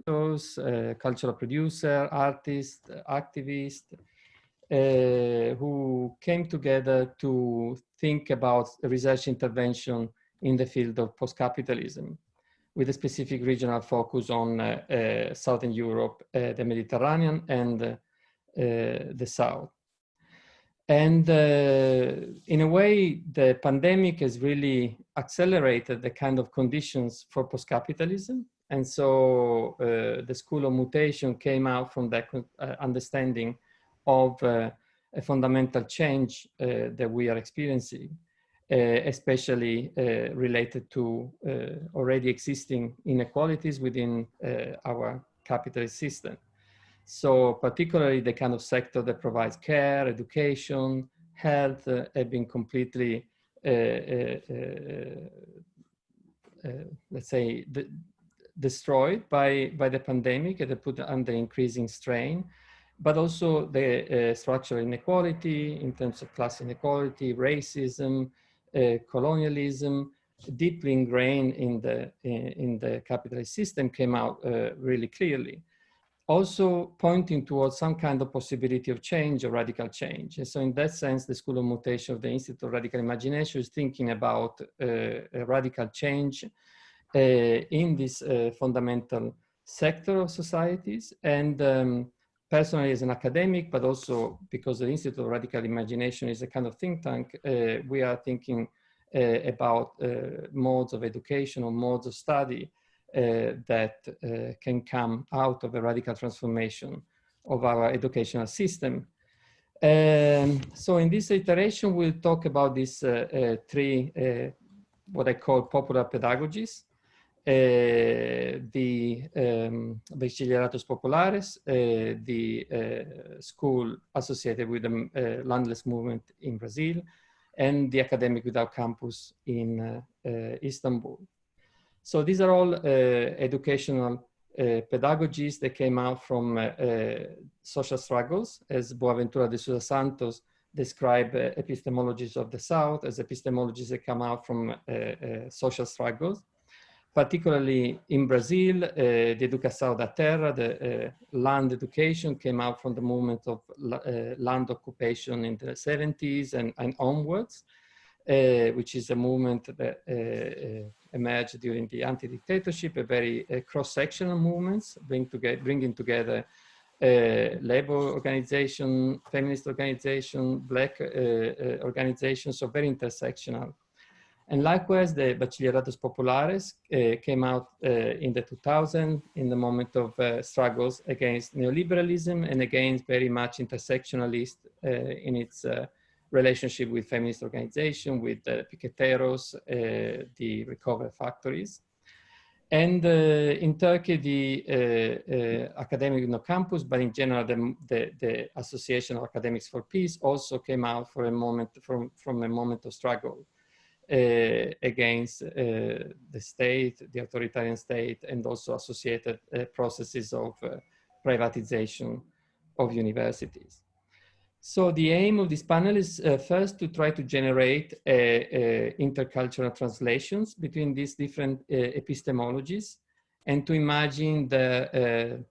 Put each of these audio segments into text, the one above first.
cultural producer, artist, activist, who came together to think about research intervention in the field of post-capitalism, with a specific regional focus on Southern Europe, the Mediterranean, and the South. And in a way, the pandemic has really accelerated the kind of conditions for post-capitalism. And so the School of Mutation came out from that understanding of a fundamental change that we are experiencing, especially related to already existing inequalities within our capitalist system. So particularly the kind of sector that provides care, education, health have been completely, let's say, destroyed by the pandemic, and they put under increasing strain, but also the structural inequality in terms of class inequality, racism, colonialism, deeply ingrained in the capitalist system came out really clearly. Also pointing towards some kind of possibility of change or radical change. And so in that sense, the School of Mutation of the Institute of Radical Imagination is thinking about a radical change in this fundamental sector of societies. And personally as an academic, but also because the Institute of Radical Imagination is a kind of think tank, we are thinking about modes of education or modes of study that can come out of a radical transformation of our educational system. So in this iteration, we'll talk about these three, what I call popular pedagogies, the Bachilleratos Populares, the school associated with the landless movement in Brazil, and the Academic Without Campus in Istanbul. So these are all educational pedagogies that came out from social struggles, as Boaventura de Sousa Santos described epistemologies of the South as epistemologies that come out from social struggles. Particularly in Brazil, the Educação da Terra, the land education, came out from the movement of land occupation in the 70s and onwards. Which is a movement that emerged during the anti-dictatorship, a very cross-sectional movements, bringing together labor organization, feminist organization, Black organizations, so very intersectional. And likewise, the Bachilleratos Populares came out in the 2000s in the moment of struggles against neoliberalism and against very much intersectionalist in its relationship with feminist organization, with piqueteros, the recovery factories. And in Turkey, the Academic No Campus, but in general, the Association of Academics for Peace also came out for a moment from a moment of struggle against the state, the authoritarian state, and also associated processes of privatization of universities. So the aim of this panel is first to try to generate intercultural translations between these different epistemologies and to imagine the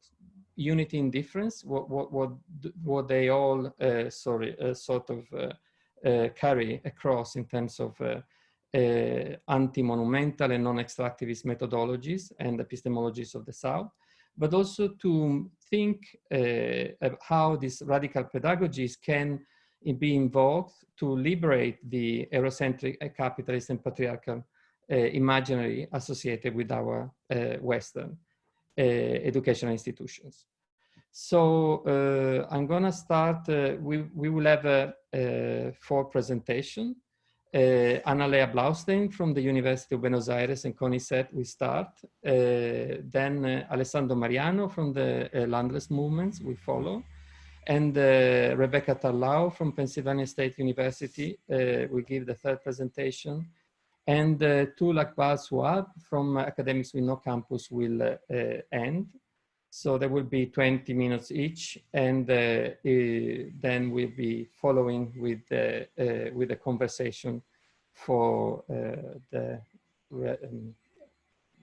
unity in difference, what they all sort of carry across in terms of anti-monumental and non-extractivist methodologies and epistemologies of the South, but also to think of how these radical pedagogies can be invoked to liberate the Eurocentric, capitalist, and patriarchal imaginary associated with our Western educational institutions. So I'm gonna start, we will have a 4 presentation. Annalea Blaustein from the University of Buenos Aires and CONICET will start. Then Alessandro Mariano from the Landless Movements will follow. And Rebecca Tarlau from Pennsylvania State University will give the 3rd presentation. And Tulak Sualp from Academics with No Campus will end. So there will be 20 minutes each, and then we'll be following with the conversation for the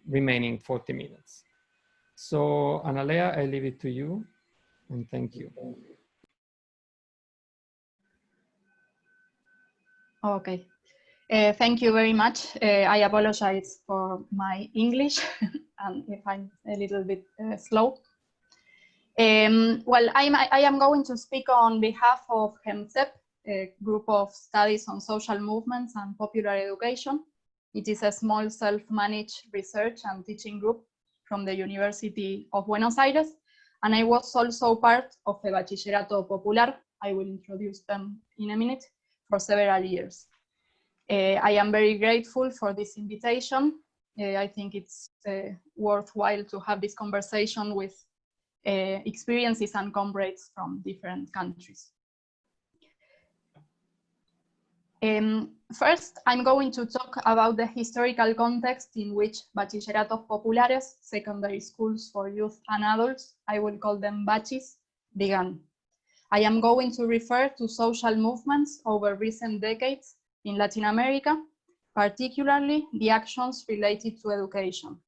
remaining 40 minutes. So, Analea, I leave it to you, and thank you. Okay. Thank you very much. I apologize for my English and if I'm a little bit slow. Well, I am going to speak on behalf of HEMCEP, a group of studies on social movements and popular education. It is a small self-managed research and teaching group from the University of Buenos Aires, and I was also part of the Bachillerato Popular. I will introduce them in a minute, for several years. I am very grateful for this invitation. I think it's worthwhile to have this conversation with experiences and comrades from different countries. First, I'm going to talk about the historical context in which Bachilleratos Populares, secondary schools for youth and adults, I will call them bachis, began. I am going to refer to social movements over recent decades in Latin America, particularly the actions related to education.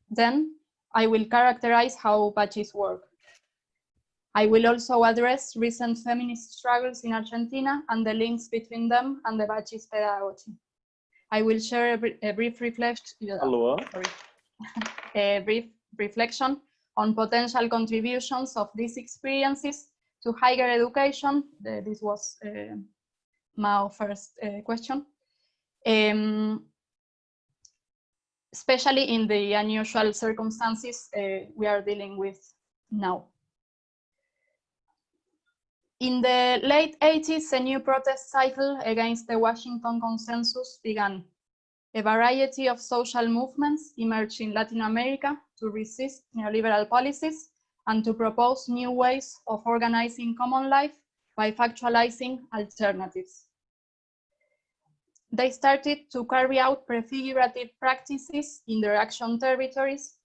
Then, I will characterize how bachis work. I will also address recent feminist struggles in Argentina and the links between them and the bachis pedagogy. I will share a brief reflection on potential contributions of these experiences to higher education. This was Mao's first question. Especially in the unusual circumstances we are dealing with now. In the late 80s, a new protest cycle against the Washington Consensus began. A variety of social movements emerged in Latin America to resist neoliberal policies and to propose new ways of organizing common life by factualizing alternatives. They started to carry out prefigurative practices in their action territories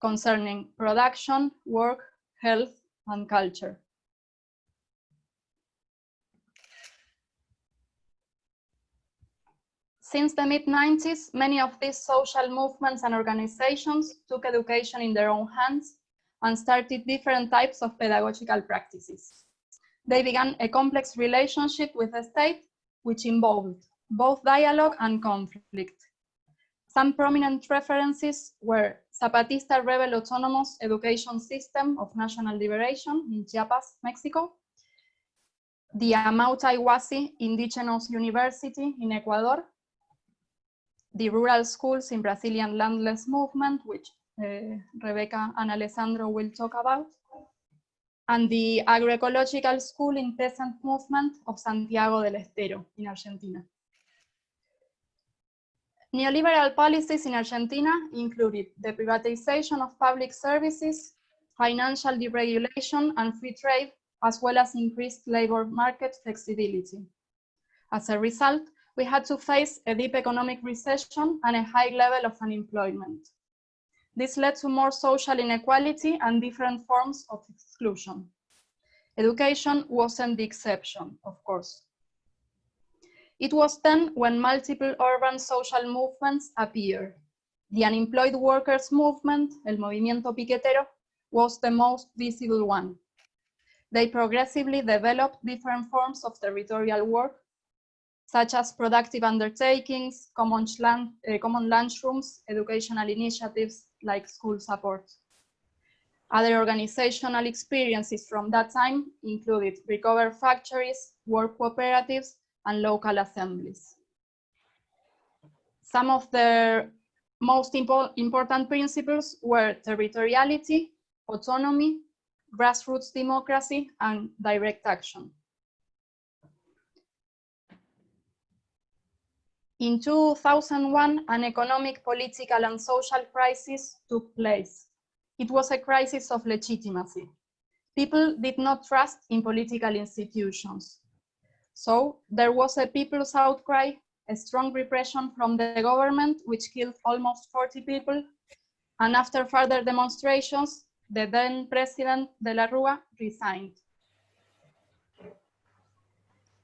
concerning production, work, health, and culture. Since the mid-90s, many of these social movements and organizations took education in their own hands and started different types of pedagogical practices. They began a complex relationship with the state, which involved both dialogue and conflict. Some prominent references were Zapatista Rebel Autonomous Education System of National Liberation in Chiapas, Mexico, the Amauta-Iguasi Indigenous University in Ecuador, the rural schools in Brazilian landless movement, which Rebecca and Alessandro will talk about, and the agroecological school in peasant movement of Santiago del Estero in Argentina. Neoliberal policies in Argentina included the privatization of public services, financial deregulation and free trade, as well as increased labor market flexibility. As a result, we had to face a deep economic recession and a high level of unemployment. This led to more social inequality and different forms of exclusion. Education wasn't the exception, of course. It was then when multiple urban social movements appeared. The unemployed workers movement, el movimiento piquetero, was the most visible one. They progressively developed different forms of territorial work, such as productive undertakings, common lunchrooms, educational initiatives like school support. Other organizational experiences from that time included recovered factories, work cooperatives, and local assemblies. Some of their most important principles were territoriality, autonomy, grassroots democracy, and direct action. In 2001, an economic, political, and social crisis took place. It was a crisis of legitimacy. People did not trust in political institutions. So there was a people's outcry, a strong repression from the government, which killed almost 40 people. And after further demonstrations, the then president de la Rúa resigned.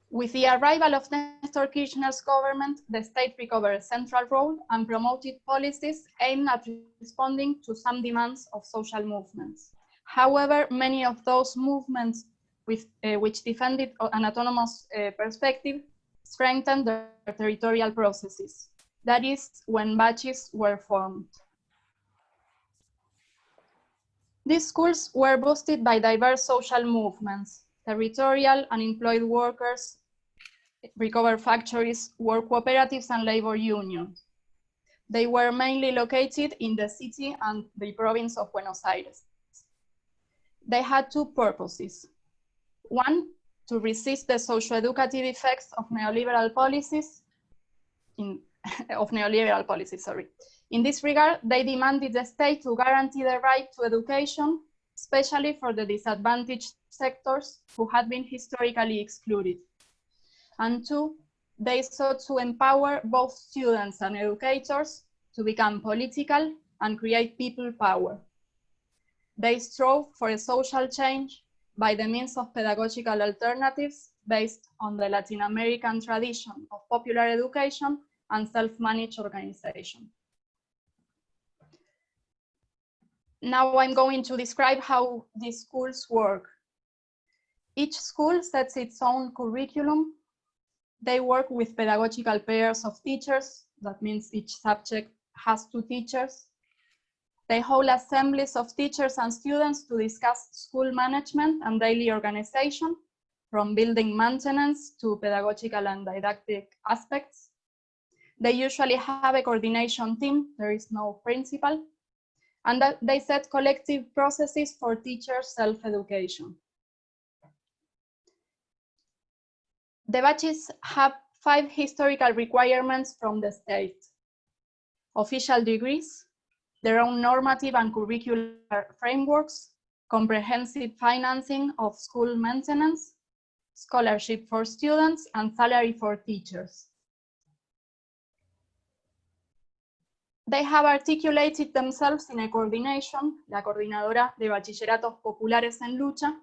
With the arrival of Nestor Kirchner's government, the state recovered a central role and promoted policies aimed at responding to some demands of social movements. However, many of those movements which defended an autonomous perspective strengthened their territorial processes. That is, when batches were formed. These schools were boosted by diverse social movements, territorial unemployed workers, recovered factories, work cooperatives, and labor unions. They were mainly located in the city and the province of Buenos Aires. They had two purposes. One, to resist the socio-educative effects of neoliberal policies. In this regard, they demanded the state to guarantee the right to education, especially for the disadvantaged sectors who had been historically excluded. And two, they sought to empower both students and educators to become political and create people power. They strove for a social change by the means of pedagogical alternatives based on the Latin American tradition of popular education and self-managed organization. Now I'm going to describe how these schools work. Each school sets its own curriculum. They work with pedagogical pairs of teachers. That means each subject has 2 teachers. They hold assemblies of teachers and students to discuss school management and daily organization, from building maintenance to pedagogical and didactic aspects. They usually have a coordination team. There is no principal. And that they set collective processes for teachers' self-education. The batches have 5 historical requirements from the state: official degrees, their own normative and curricular frameworks, comprehensive financing of school maintenance, scholarship for students, and salary for teachers. They have articulated themselves in a coordination, la Coordinadora de Bachilleratos Populares en Lucha,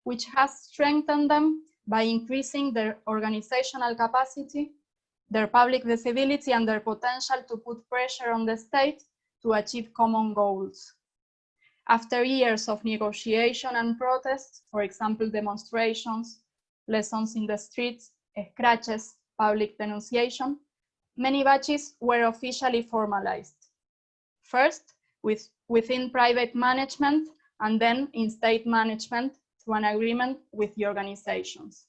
which has strengthened them by increasing their organizational capacity, their public visibility, and their potential to put pressure on the state to achieve common goals. After years of negotiation and protests, for example, demonstrations, lessons in the streets, scratches, public denunciation, many batches were officially formalized. First, within private management, and then in state management through an agreement with the organizations.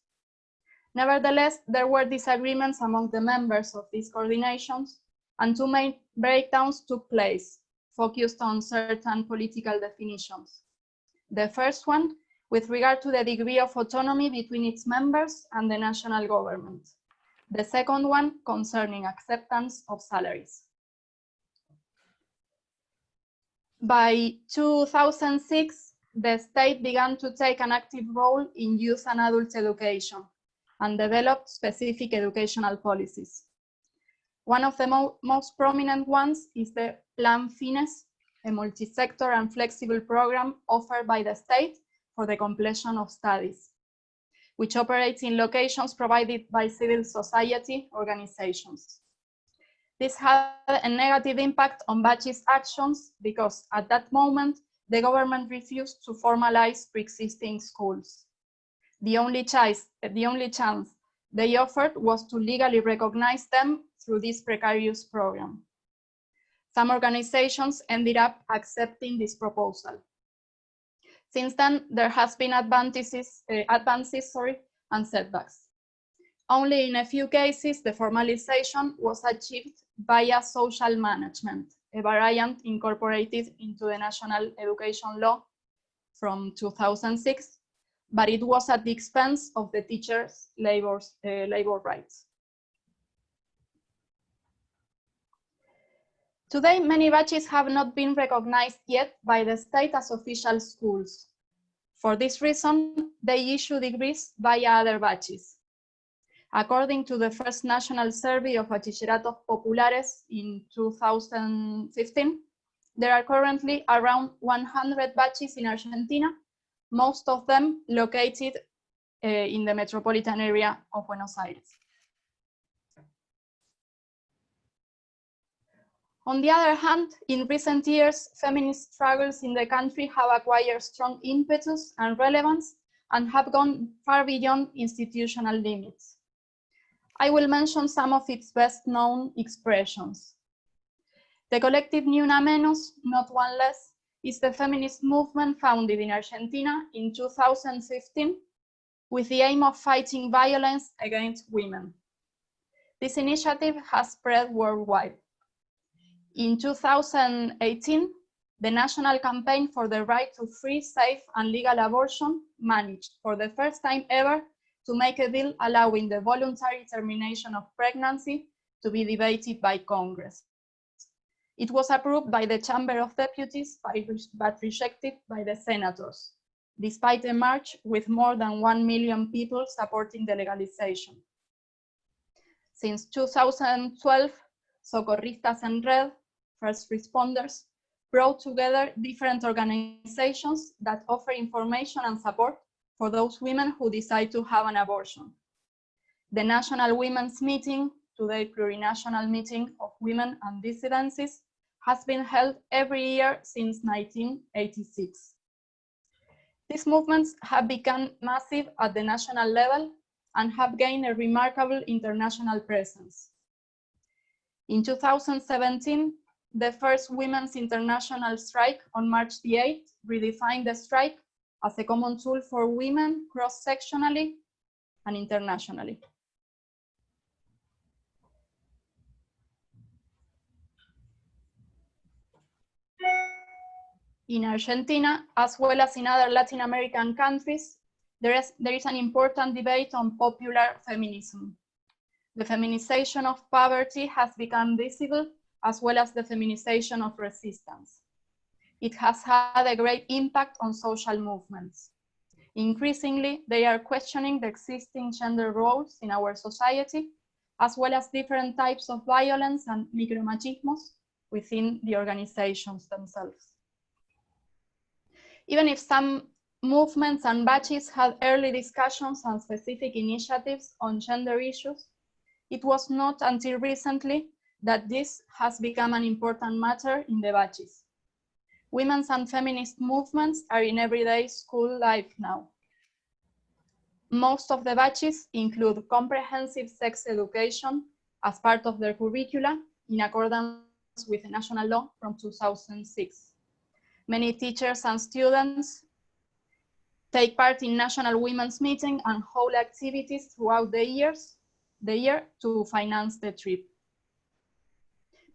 Nevertheless, there were disagreements among the members of these coordinations, and 2 main breakdowns took place, focused on certain political definitions. The first one, with regard to the degree of autonomy between its members and the national government. The second one, concerning acceptance of salaries. By 2006, the state began to take an active role in youth and adult education and developed specific educational policies. One of the most prominent ones is the Plan Fines, a multi-sector and flexible program offered by the state for the completion of studies, which operates in locations provided by civil society organizations. This had a negative impact on batches' actions because at that moment, the government refused to formalize pre-existing schools. The only chance they offered was to legally recognize them through this precarious program. Some organizations ended up accepting this proposal. Since then, there has been advances and setbacks. Only in a few cases, the formalization was achieved via social management, a variant incorporated into the National Education Law from 2006, but it was at the expense of the teachers' labor rights. Today, many batches have not been recognized yet by the state as official schools. For this reason, they issue degrees via other batches. According to the first national survey of Bachilleratos Populares in 2015, there are currently around 100 batches in Argentina, most of them located in the metropolitan area of Buenos Aires. On the other hand, in recent years, feminist struggles in the country have acquired strong impetus and relevance and have gone far beyond institutional limits. I will mention some of its best known expressions. The collective Ni Una Menos, Not One Less, is the feminist movement founded in Argentina in 2015 with the aim of fighting violence against women. This initiative has spread worldwide. In 2018, the National Campaign for the Right to Free, Safe, and Legal Abortion managed, for the first time ever, to make a bill allowing the voluntary termination of pregnancy to be debated by Congress. It was approved by the Chamber of Deputies, but rejected by the senators, despite a march with more than 1 million people supporting the legalization. Since 2012, Socorristas en Red, first responders, brought together different organizations that offer information and support for those women who decide to have an abortion. The National Women's Meeting, today Plurinational Meeting of Women and Dissidencies, has been held every year since 1986. These movements have become massive at the national level and have gained a remarkable international presence. In 2017, the first Women's International Strike on March the 8th redefined the strike as a common tool for women cross-sectionally and internationally. In Argentina, as well as in other Latin American countries, there is an important debate on popular feminism. The feminization of poverty has become visible, as well as the feminization of resistance. It has had a great impact on social movements. Increasingly, they are questioning the existing gender roles in our society, as well as different types of violence and micromachismos within the organizations themselves. Even if some movements and batches had early discussions and specific initiatives on gender issues, it was not until recently that this has become an important matter in the batches. Women's and feminist movements are in everyday school life now. Most of the batches include comprehensive sex education as part of their curricula in accordance with the national law from 2006. Many teachers and students take part in National Women's Meeting and hold activities throughout the year to finance the trip.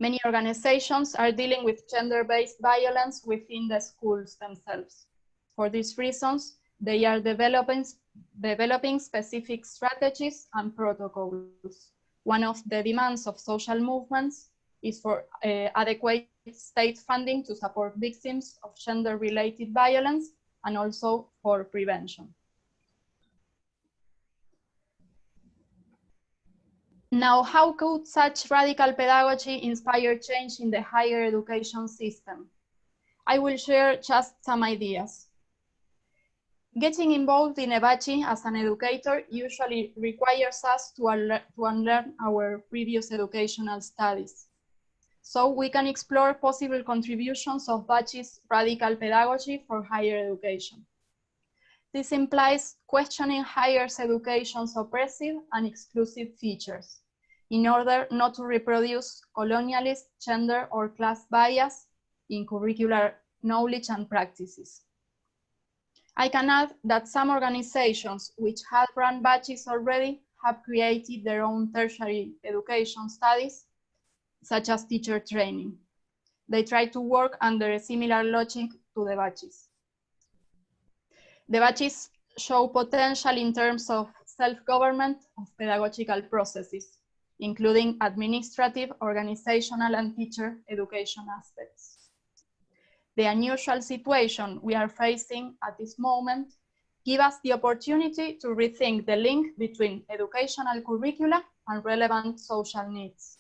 Many organizations are dealing with gender-based violence within the schools themselves. For these reasons, they are developing specific strategies and protocols. One of the demands of social movements is for adequate state funding to support victims of gender-related violence and also for prevention. Now, how could such radical pedagogy inspire change in the higher education system? I will share just some ideas. Getting involved in a bachi as an educator usually requires us to unlearn our previous educational studies. So we can explore possible contributions of bachi's radical pedagogy for higher education. This implies questioning higher education's oppressive and exclusive features, in order not to reproduce colonialist, gender, or class bias in curricular knowledge and practices. I can add that some organizations which have run batches already have created their own tertiary education studies, such as teacher training. They try to work under a similar logic to the batches. The batches show potential in terms of self-government of pedagogical processes, including administrative, organizational, and teacher education aspects. The unusual situation we are facing at this moment gives us the opportunity to rethink the link between educational curricula and relevant social needs.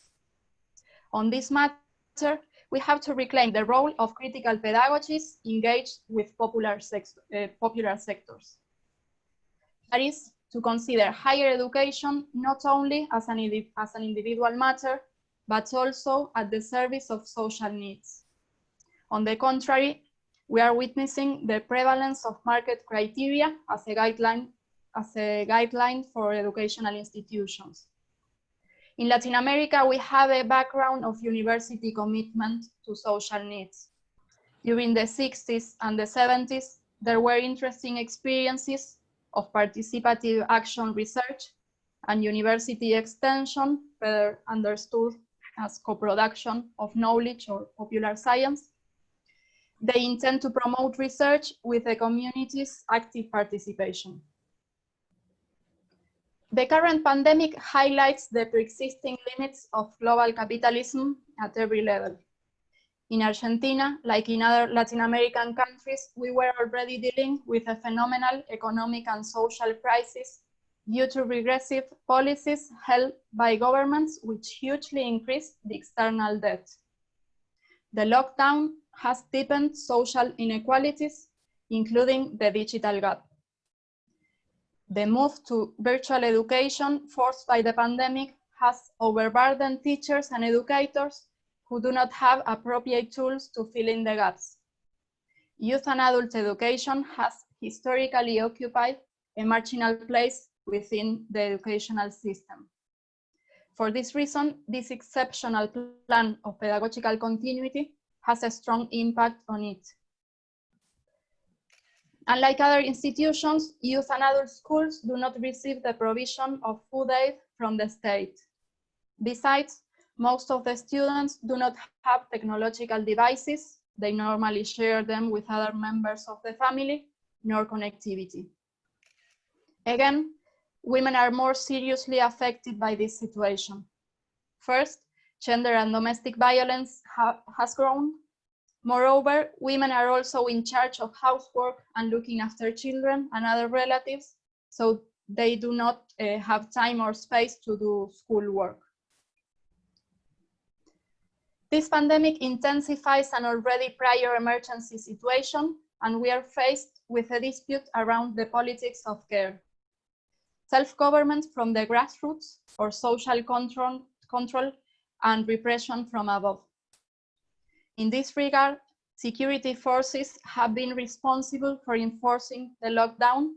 On this matter, we have to reclaim the role of critical pedagogies engaged with popular sectors. That is, to consider higher education not only as an individual matter, but also at the service of social needs. On the contrary, we are witnessing the prevalence of market criteria as a guideline for educational institutions. In Latin America, we have a background of university commitment to social needs. During the 60s and the 70s, there were interesting experiences of participative action research and university extension, better understood as co-production of knowledge or popular science. They intend to promote research with the community's active participation. The current pandemic highlights the pre-existing limits of global capitalism at every level. In Argentina, like in other Latin American countries, we were already dealing with a phenomenal economic and social crisis due to regressive policies held by governments which hugely increased the external debt. The lockdown has deepened social inequalities, including the digital gap. The move to virtual education forced by the pandemic has overburdened teachers and educators who do not have appropriate tools to fill in the gaps. Youth and adult education has historically occupied a marginal place within the educational system. For this reason, this exceptional plan of pedagogical continuity has a strong impact on it. Unlike other institutions, youth and adult schools do not receive the provision of food aid from the state. Besides, most of the students do not have technological devices. They normally share them with other members of the family, nor connectivity. Again, women are more seriously affected by this situation. First, gender and domestic violence has grown. Moreover, women are also in charge of housework and looking after children and other relatives, so they do not have time or space to do schoolwork. This pandemic intensifies an already prior emergency situation, and we are faced with a dispute around the politics of care. Self-government from the grassroots, or social control and repression from above. In this regard, security forces have been responsible for enforcing the lockdown,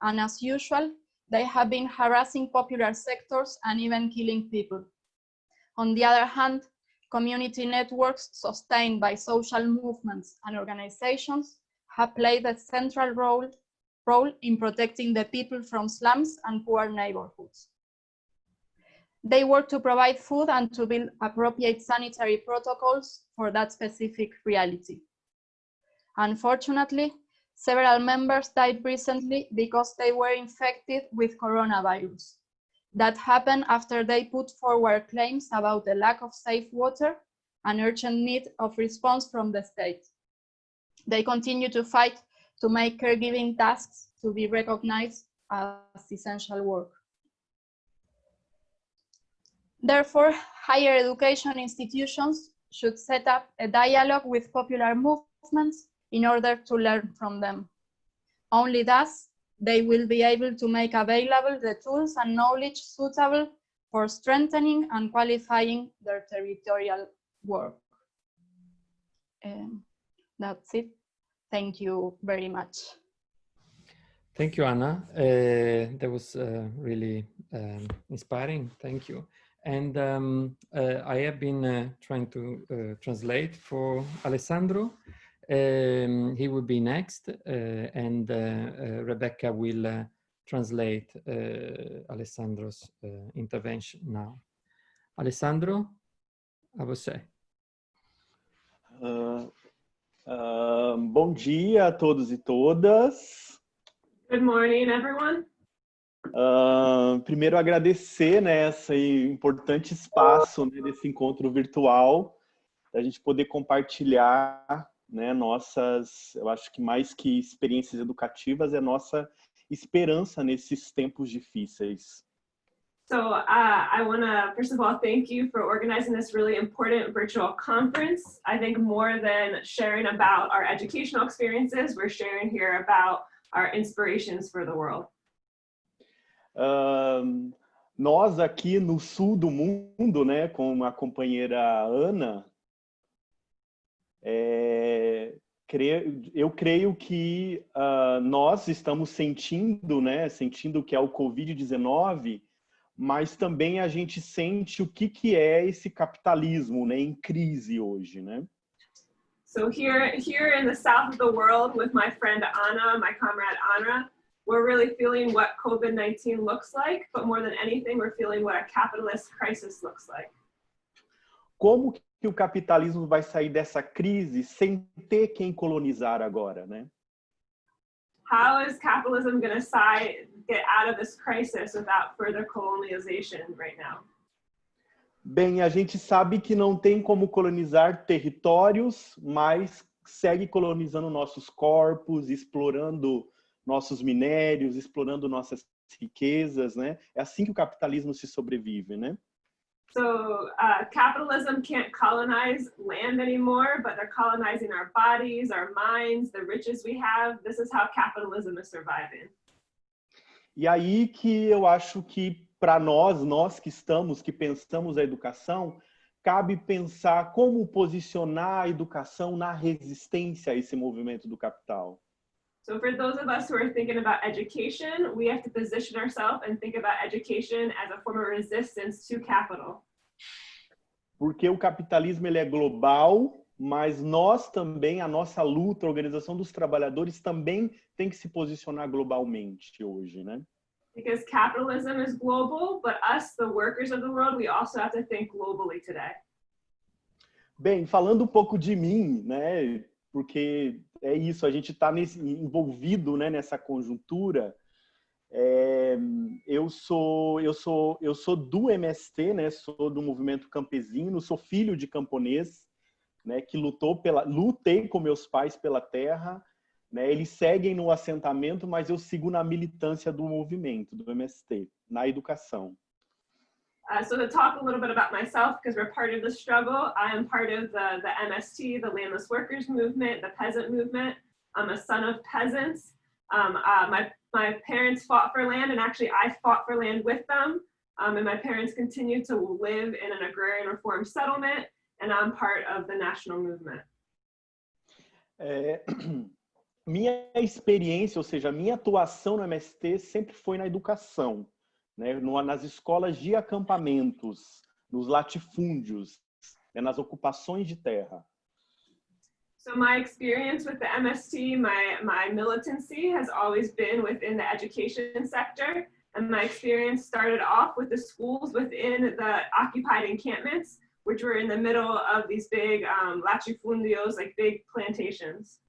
and as usual, they have been harassing popular sectors and even killing people. On the other hand, community networks sustained by social movements and organizations have played a central role in protecting the people from slums and poor neighborhoods. They work to provide food and to build appropriate sanitary protocols for that specific reality. Unfortunately, several members died recently because they were infected with coronavirus. That happened after they put forward claims about the lack of safe water and urgent need of response from the state. They continue to fight to make caregiving tasks to be recognized as essential work. Therefore, higher education institutions should set up a dialogue with popular movements in order to learn from them. Only thus, they will be able to make available the tools and knowledge suitable for strengthening and qualifying their territorial work. That's it. Thank you very much. Thank you, Anna. That was really inspiring. Thank you. And I have been trying to translate for Alessandro. He will be next, and Rebecca will translate Alessandro's intervention now. Alessandro, a você. Bom dia a todos e todas. Good morning, everyone. Primeiro agradecer, né, esse importante espaço, né, desse encontro virtual, da gente poder compartilhar, né, nossas, eu acho que mais que experiências educativas, é nossa esperança nesses tempos difíceis. So I want to, first of all, thank you for organizing this really important virtual conference. I think more than sharing about our educational experiences, we're sharing here about our inspirations for the world. Nós aqui no sul do mundo, né, com a companheira Ana, eu creio que nós estamos sentindo, né, sentindo que é o Covid-19, mas também a gente sente o que é esse capitalismo, né, em crise hoje, né? So here in the south of the world with my friend Anna, my comrade Anna, we're really feeling what COVID-19 looks like, but more than anything, we're feeling what a capitalist crisis looks like. Como que o capitalismo vai sair dessa crise sem ter quem colonizar agora, né? How is capitalism going to get out of this crisis without further colonialization right now? Bem, a gente sabe que não tem como colonizar territórios, mas segue colonizando nossos corpos, explorando nossos minérios, explorando nossas riquezas, né? É assim que o capitalismo se sobrevive, né? So capitalism can't colonize land anymore, but they're colonizing our bodies, our minds, the riches we have. This is how capitalism is surviving. E aí que eu acho que para nós que pensamos a educação, cabe pensar como posicionar a educação na resistência a esse movimento do capital. So for those of us who are thinking about education, we have to position ourselves and think about education as a form of resistance to capital. Porque o capitalismo ele é global, mas nós também, a nossa luta, a organização dos trabalhadores também tem que se posicionar globalmente hoje, né? Because capitalism is global, but us, the workers of the world, we also have to think globally today. Bem, falando um pouco de mim, né? Porque é isso, a gente está envolvido, né, nessa conjuntura. Eu sou do MST, né? Sou do movimento campesino, sou filho de camponês, né? Que lutei com meus pais pela terra, né? Eles seguem no assentamento, mas eu sigo na militância do movimento, do MST, na educação. So to talk a little bit about myself, because we're part of the struggle, I am part of the MST, the Landless Workers Movement, the peasant movement. I'm a son of peasants. My parents fought for land, and actually I fought for land with them. And my parents continue to live in an agrarian reform settlement, and I'm part of the national movement. Minha experiência, ou seja, minha atuação no MST sempre foi na educação, né? Nas escolas de acampamentos, nos latifúndios, né? Nas ocupações de terra. So my experience with the MST, my militancy has always been within the education sector, and my experience started off with the schools within the occupied encampments, which were in the middle of these big latifundios, like big plantations.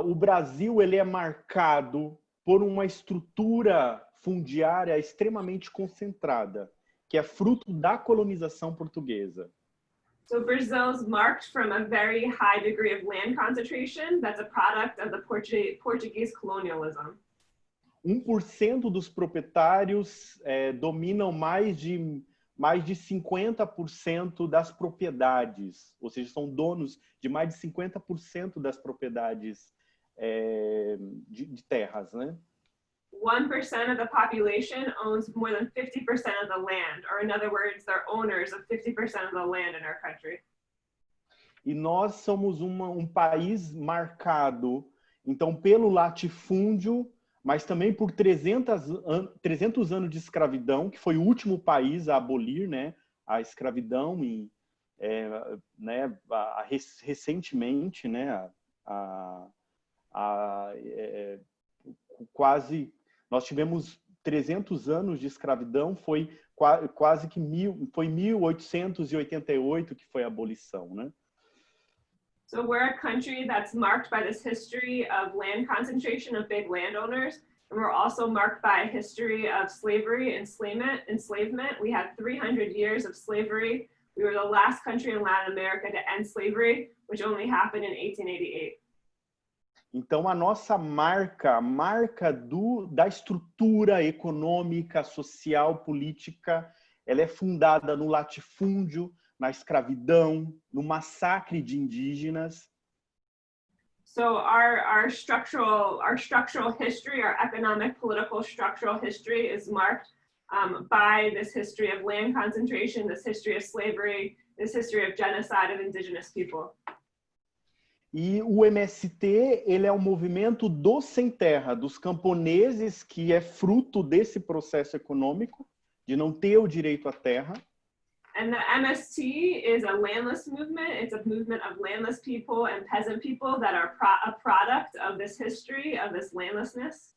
O Brasil ele é marcado por uma estrutura fundiária extremamente concentrada, que é fruto da colonização portuguesa. So Brazil is marked from a very high degree of land concentration that's a product of the Portuguese colonialism. 1% dos proprietários dominam mais de 50% das propriedades, ou seja, são donos de mais de 50% das propriedades de terras, né? 1% of the population owns more than 50% of the land, or in other words, they're owners of 50% of the land in our country. E nós somos um país marcado, então, pelo latifúndio, mas também por 300 anos de escravidão, que foi o último país a abolir, né, a escravidão recentemente, né, nós tivemos 300 anos de escravidão, foi quase que 1888 que foi a abolição, né? So we're a country that's marked by this history of land concentration of big landowners, and we're also marked by a history of slavery and enslavement. We had 300 years of slavery. We were the last country in Latin America to end slavery, which only happened in 1888. Então, a nossa marca, a marca da estrutura econômica, social, política, ela é fundada no latifúndio, na escravidão, no massacre de indígenas. So our structural history, our economic, political, structural history is marked by this history of land concentration, this history of slavery, this history of genocide of indigenous people. E o MST, ele é um movimento dos sem terra, dos camponeses, que é fruto desse processo econômico, de não ter o direito à terra. And the MST is a landless movement. It's a movement of landless people and peasant people that are a product of this history, of this landlessness.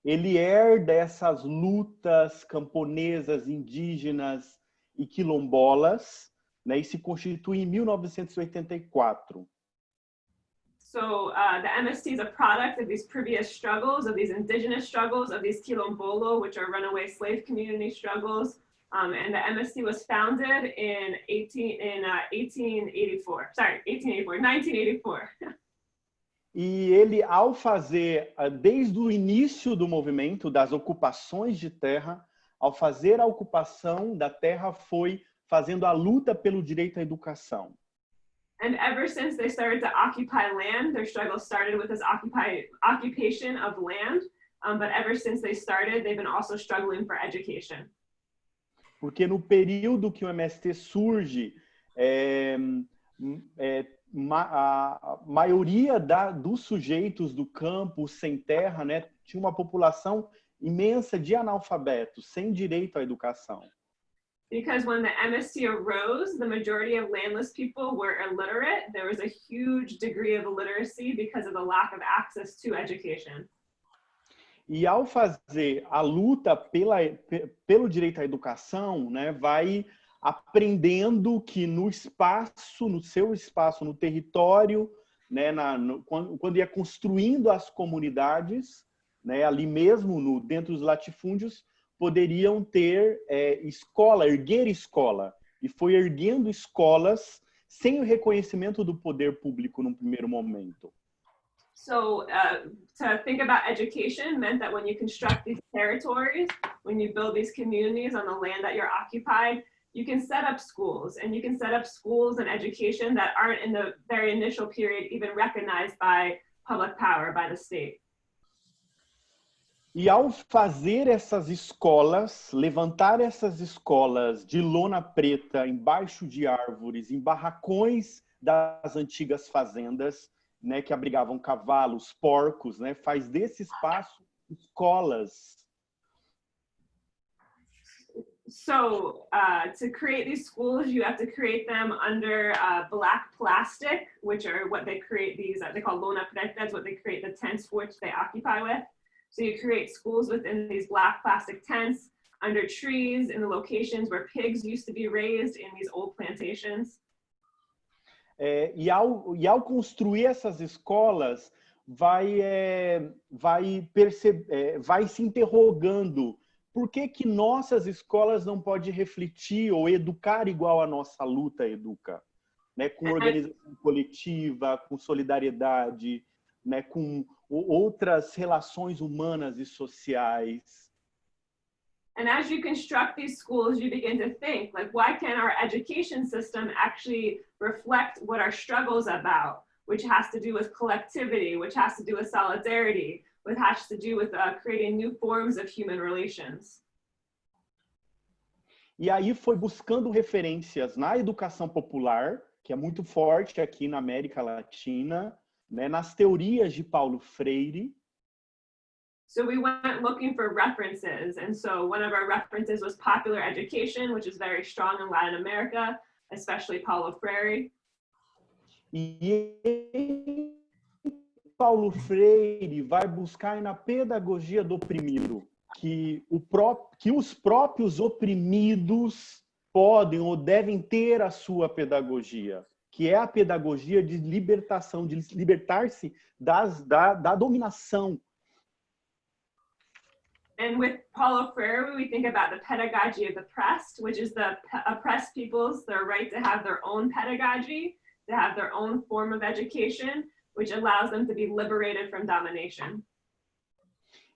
Ele herda essas lutas camponesas, indígenas e quilombolas, né, e se constitui em 1984. So the MST is a product of these previous struggles, of these indigenous struggles, of these quilombolo, which are runaway slave community struggles. And the MST was founded in 1984. E ele, ao fazer, desde o início do movimento, das ocupações de terra, ao fazer a ocupação da terra, foi fazendo a luta pelo direito à educação. And ever since they started to occupy land, their struggle started with this occupation of land. But ever since they started, they've been also struggling for education. Porque no período que o MST surge, a maioria dos sujeitos do campo sem terra, né, tinha uma população imensa de analfabetos, sem direito à educação. Because when the MST arose, the majority of landless people were illiterate. There was a huge degree of illiteracy because of the lack of access to education. E ao fazer a luta pelo direito à educação, né, vai aprendendo que no espaço, no seu espaço, no território, né, quando ia construindo as comunidades, né, ali mesmo dentro dos latifúndios, poderiam ter erguer escola. E foi erguendo escolas sem o reconhecimento do poder público num primeiro momento. So to think about education meant that when you construct these territories, when you build these communities on the land that you're occupied, you can set up schools, and you can set up schools and education that aren't in the very initial period even recognized by public power, by the state. E ao fazer essas escolas, levantar essas escolas de lona preta, embaixo de árvores, em barracões das antigas fazendas, né, que abrigavam cavalos, porcos, né, faz desse espaço escolas. So to create these schools, you have to create them under black plastic, which are what they create these, they call lona preta, that's what they create the tents which they occupy with. So you create schools within these black plastic tents, under trees, in the locations where pigs used to be raised in these old plantations. E ao construir essas escolas, vai se interrogando por que nossas escolas não podem refletir ou educar igual a nossa luta educa, né? Com organização coletiva, com solidariedade, né? Com outras relações humanas e sociais. And as you construct these schools, you begin to think, like, why can't our education system actually reflect what our struggle is about, which has to do with collectivity, which has to do with solidarity, which has to do with creating new forms of human relations. E aí foi buscando referências na educação popular, que é muito forte aqui na América Latina, né, nas teorias de Paulo Freire. So we went looking for references, and so one of our references was popular education, which is very strong in Latin America, especially Paulo Freire. E Paulo Freire vai buscar na pedagogia do oprimido que os próprios oprimidos podem ou devem ter a sua pedagogia, que é a pedagogia de libertação, de libertar-se da dominação. And with Paulo Freire, we think about the pedagogy of the oppressed, which is the oppressed people's their right to have their own pedagogy, to have their own form of education, which allows them to be liberated from domination.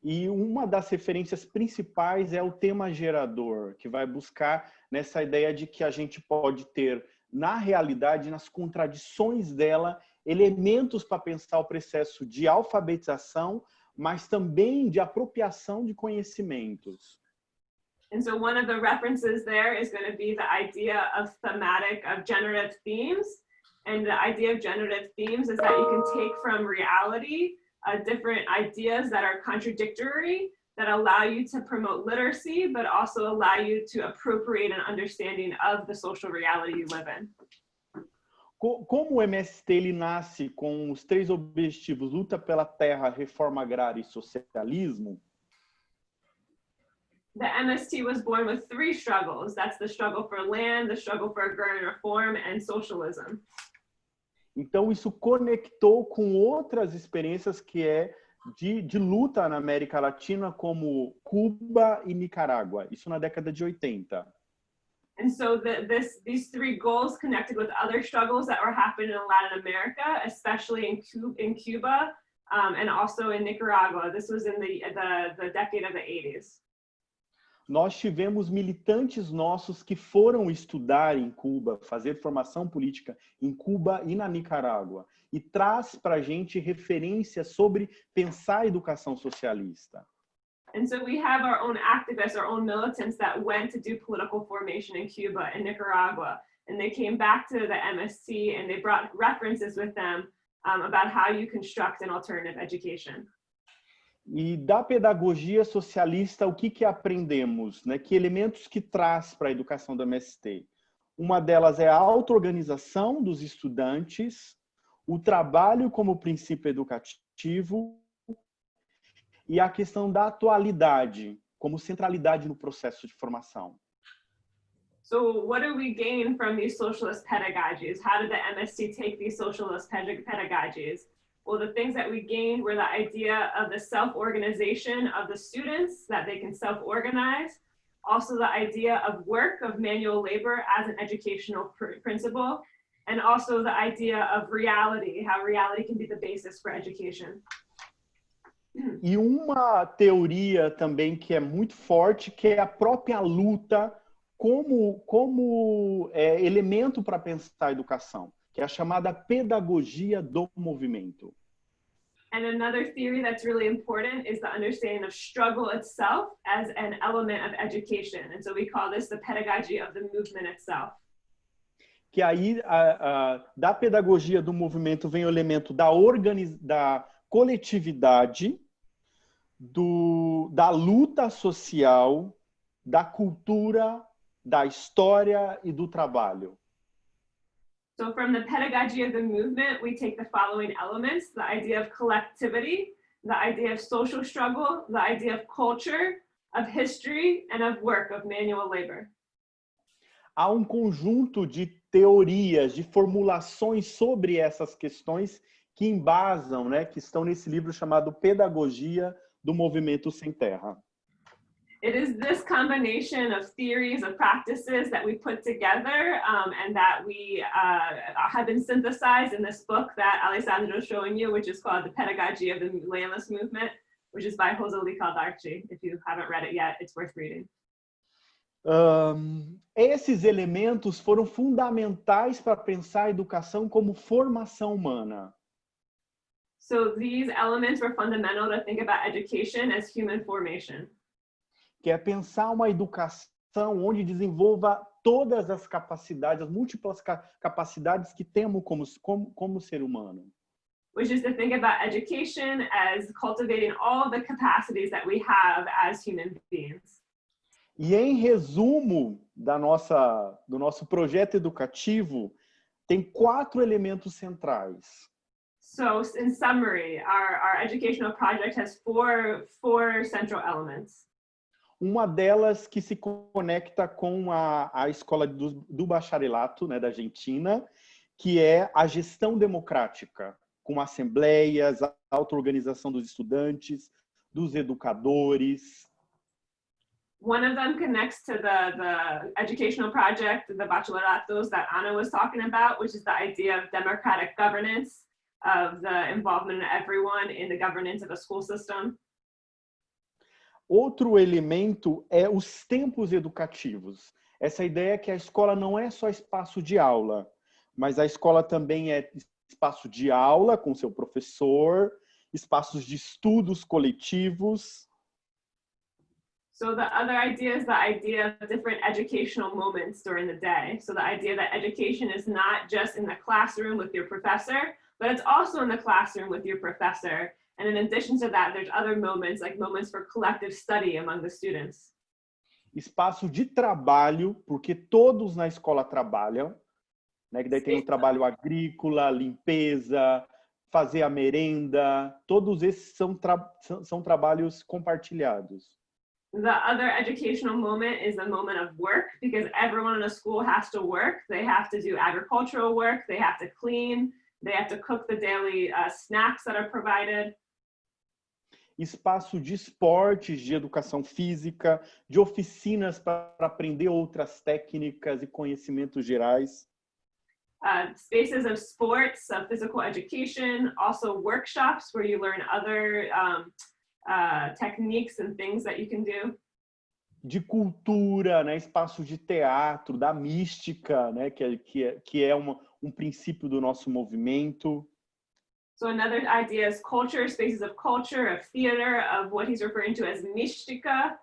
E uma das referências principais é o tema gerador, que vai buscar nessa ideia de que a gente pode ter, na realidade, nas contradições dela, elementos para pensar o processo de alfabetização, mas também de apropriação de conhecimentos. And so one of the references there is going to be the idea of thematic, of generative themes. And the idea of generative themes is that you can take from reality different ideas that are contradictory, that allow you to promote literacy, but also allow you to appropriate an understanding of the social reality you live in. Como o MST ele nasce com os 3 objetivos, luta pela terra, reforma agrária e socialismo, the MST was born with 3 struggles. That's the struggle for land, the struggle for agrarian reform, and socialism. Então, isso conectou com outras experiências que é de luta na América Latina, como Cuba e Nicarágua. Isso na década de 80. And so these 3 goals connected with other struggles that were happening in Latin America, especially in Cuba and also in Nicaragua. This was in the decade of the 80s. Nós tivemos militantes nossos que foram estudar em Cuba, fazer formação política em Cuba e na Nicarágua, e traz para a gente referências sobre pensar a educação socialista. And so we have our own activists, our own militants that went to do political formation in Cuba and Nicaragua, and they came back to the MST and they brought references with them about how you construct an alternative education. E da pedagogia socialista, o que aprendemos? Né? Que elementos que traz para a educação do MST? Uma delas é a auto-organização dos estudantes, o trabalho como princípio educativo e a questão da atualidade como centralidade no processo de formação. So what do we gain from these socialist pedagogies? How did the MST take these socialist pedagogies? Well, the things that we gained were the idea of the self-organization of the students, that they can self-organize. Also the idea of work, of manual labor as an educational principle. And also the idea of reality, how reality can be the basis for education. E uma teoria também que é muito forte, que é a própria luta como elemento para pensar a educação, que é a chamada pedagogia do movimento. And another theory that's really important is the understanding of struggle itself as an element of education. And so we call this the pedagogy of the movement itself. Que aí, da pedagogia do movimento vem o elemento da coletividade, da luta social, da cultura, da história e do trabalho. So from the pedagogy of the movement, we take the following elements: the idea of collectivity, the idea of social struggle, the idea of culture, of history, and of work, of manual labor. Há um conjunto de teorias, de formulações sobre essas questões que embasam, né, que estão nesse livro chamado Pedagogia do Movimento Sem Terra. It is this combination of theories, of practices that we put together and that we have been synthesized in this book that Alessandro is showing you, which is called The Pedagogy of the Landless Movement, which is by José Luis Caldarchi. If you haven't read it yet, it's worth reading. Esses elementos foram fundamentais para pensar a educação como formação humana. So these elements were fundamental to think about education as human formation. Que é pensar uma educação onde desenvolva todas as capacidades, as múltiplas capacidades que temos como ser humano. Which is to think about education as cultivating all the capacities that we have as human beings. E em resumo do nosso projeto educativo, tem 4 elementos centrais. So in summary, our educational project has four central elements. Uma delas que se conecta com a escola do bacharelato, né, da Argentina, que é a gestão democrática, com assembleias, a auto-organização dos estudantes, dos educadores. One of them connects to the educational project, the bacharelatos that Ana was talking about, which is the idea of democratic governance, of the involvement of everyone in the governance of a school system. Outro elemento é os tempos educativos. Essa ideia que a escola não é só espaço de aula, mas a escola também é espaço de aula com seu professor, espaços de estudos coletivos. So the other idea is the idea of different educational moments during the day. So the idea that education is not just in the classroom with your professor, but it's also in the classroom with your professor. And in addition to that, there's other moments, like moments for collective study among the students. Espaço de trabalho, porque todos na escola trabalham, né? Que daí tem o trabalho agrícola, limpeza, fazer a merenda, todos esses são trabalhos compartilhados. The other educational moment is the moment of work, because everyone in a school has to work. They have to do agricultural work, they have to clean, they have to cook the daily snacks that are provided. Espaço de esportes, de educação física, de oficinas para aprender outras técnicas e conhecimentos gerais. Spaces of sports, physical education, also workshops where you learn other techniques and things that you can do. De cultura, né? Espaço de teatro, da mística, né? Que é um princípio do nosso movimento. So another idea is culture, spaces of culture, of theater, of what he's referring to as mística,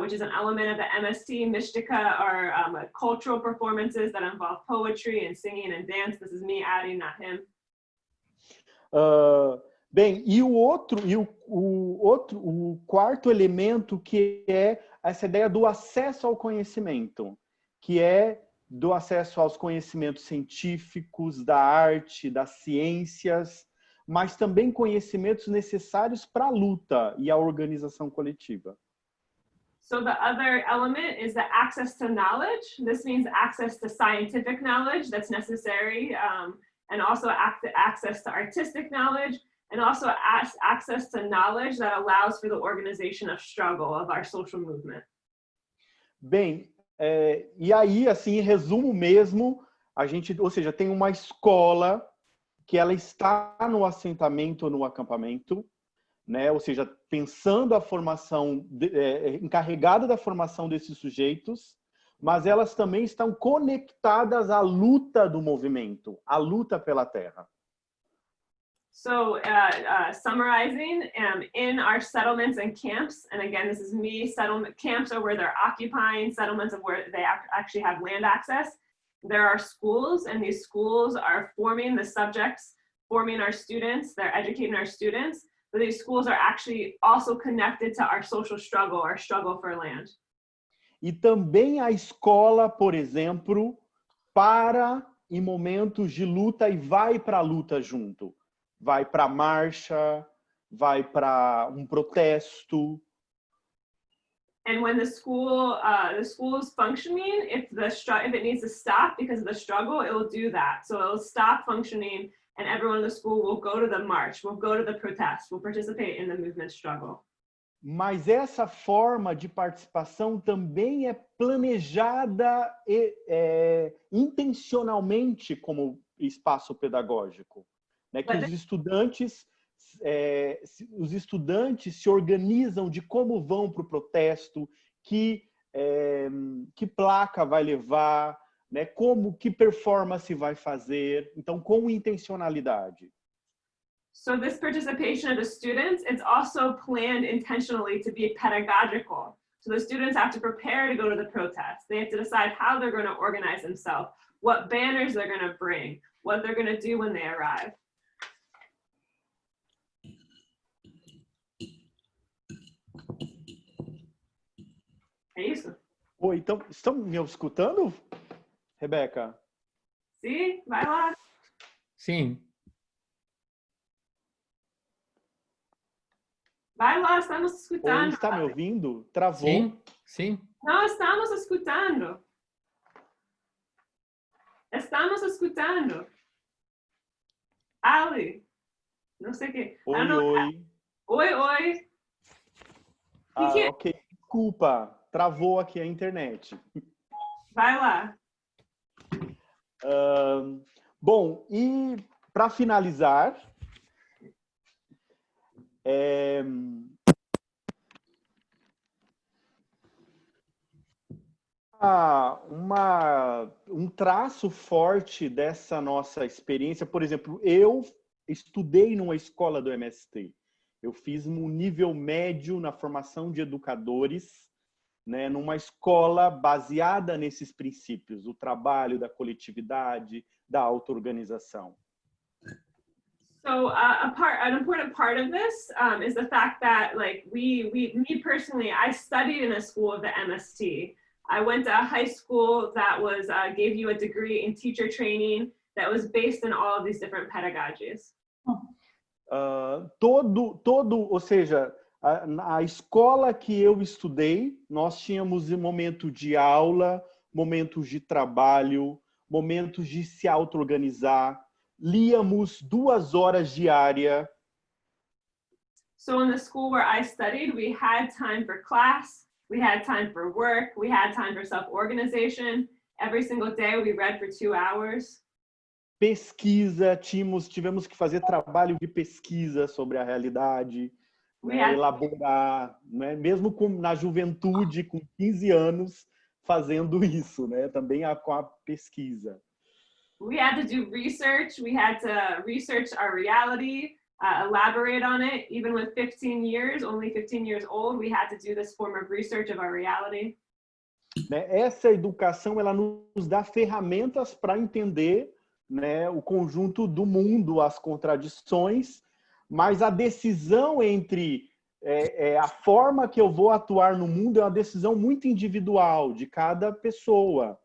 which is an element of the MST. Mística are cultural performances that involve poetry and singing and dance. This is me adding, not him. Bem, e o quarto elemento, que é essa ideia do acesso ao conhecimento, que é do acesso aos conhecimentos científicos, da arte, das ciências, mas também conhecimentos necessários para a luta e a organização coletiva. So the other element is the access to knowledge. This means access to scientific knowledge that's necessary, and also access to artistic knowledge, and also access to knowledge that allows for the organization of struggle of our social movement. Bem, e aí, assim, em resumo mesmo, a gente, ou seja, tem uma escola que ela está no assentamento, no acampamento, né? Ou seja, pensando a formação, encarregada da formação desses sujeitos, mas elas também estão conectadas à luta do movimento, à luta pela terra. So summarizing, in our settlements and camps, and again, this is me, settlement camps are where they're occupying, settlements of where they actually have land access. There are schools, and these schools are forming the subjects, forming our students, they're educating our students, but these schools are actually also connected to our social struggle, our struggle for land. E também a escola, por exemplo, para em momentos de luta e vai para a luta junto. Vai para a marcha, vai para protesto. And when the school is functioning, if it needs to stop because of the struggle, it will do that. So it will stop functioning, and everyone in the school will go to the march, will go to the protest, will participate in the movement struggle. Mas essa forma de participação também é planejada intencionalmente como espaço pedagógico, né? Que os estudantes se organizam de como vão para o protesto, que placa vai levar, né? Que performance vai fazer, então com intencionalidade. So this participation of the students, it's also planned intentionally to be pedagogical. So the students have to prepare to go to the protest. They have to decide how they're going to organize themselves, what banners they're going to bring, what they're going to do when they arrive. É isso? Oi, então, estão me escutando, Rebeca? Sim, vai lá. Sim. Vai lá, estamos escutando. Oi, está me ouvindo? Travou? Sim, sim. Não, estamos escutando. Estamos escutando. Ali. Não sei o que. Oi, oi. Oi, oi. Ok. Desculpa, travou aqui a internet. Vai lá. Bom, e para finalizar, um traço forte dessa nossa experiência, por exemplo, eu estudei numa escola do MST. Eu fiz um nível médio na formação de educadores, né, numa escola baseada nesses princípios, do trabalho, da coletividade, da auto-organização. So an important part of this is the fact that, like, me personally, I studied in a school of the MST. I went to a high school that was gave you a degree in teacher training that was based in all of these different pedagogies. Ou seja, a escola que eu estudei, nós tínhamos um momento de aula, momentos de trabalho, momentos de se auto-organizar, líamos 2 horas diárias. So in the school where I studied, we had time for class, we had time for work, we had time for self-organization. Every single day we read for 2 hours. Pesquisa, tivemos que fazer trabalho de pesquisa sobre a realidade, né, elaborar, né, mesmo na juventude, com 15 anos, fazendo isso, né, também com a pesquisa. We had to do research. We had to research our reality, elaborate on it. Even with 15 years, only 15 years old, we had to do this form of research of our reality. Essa educação, ela nos dá ferramentas para entender, né, o conjunto do mundo, as contradições, mas a decisão entre a forma que eu vou atuar no mundo é uma decisão muito individual de cada pessoa.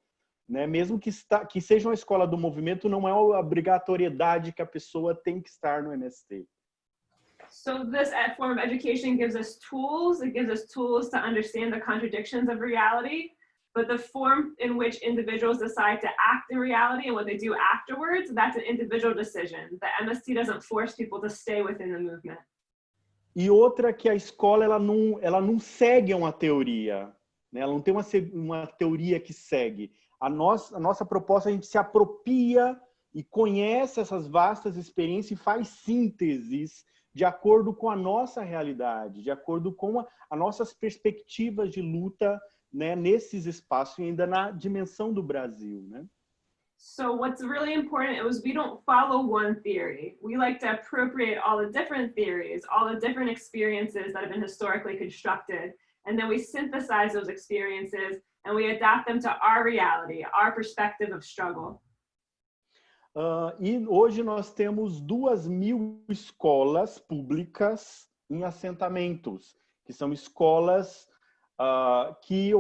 Né? Mesmo que seja uma escola do movimento, não é uma obrigatoriedade que a pessoa tem que estar no MST. So this form of education gives us tools. It gives us tools to understand the contradictions of reality. But the form in which individuals decide to act in reality and what they do afterwards, that's an individual decision. The MST doesn't force people to stay within the movement. E outra que a escola ela não segue uma teoria, né? Ela não tem uma teoria que segue. A nossa proposta, a gente se apropria e conhece essas vastas experiências e faz sínteses de acordo com a nossa realidade, de acordo com as nossas perspectivas de luta, né, nesses espaços e ainda na dimensão do Brasil, né? So what's really important is we don't follow one theory. We like to appropriate all the different theories, all the different experiences that have been historically constructed, and then we synthesize those experiences and we adapt them to our reality, our perspective of struggle. E hoje nós temos 2.000 escolas públicas em assentamentos, que são escolas que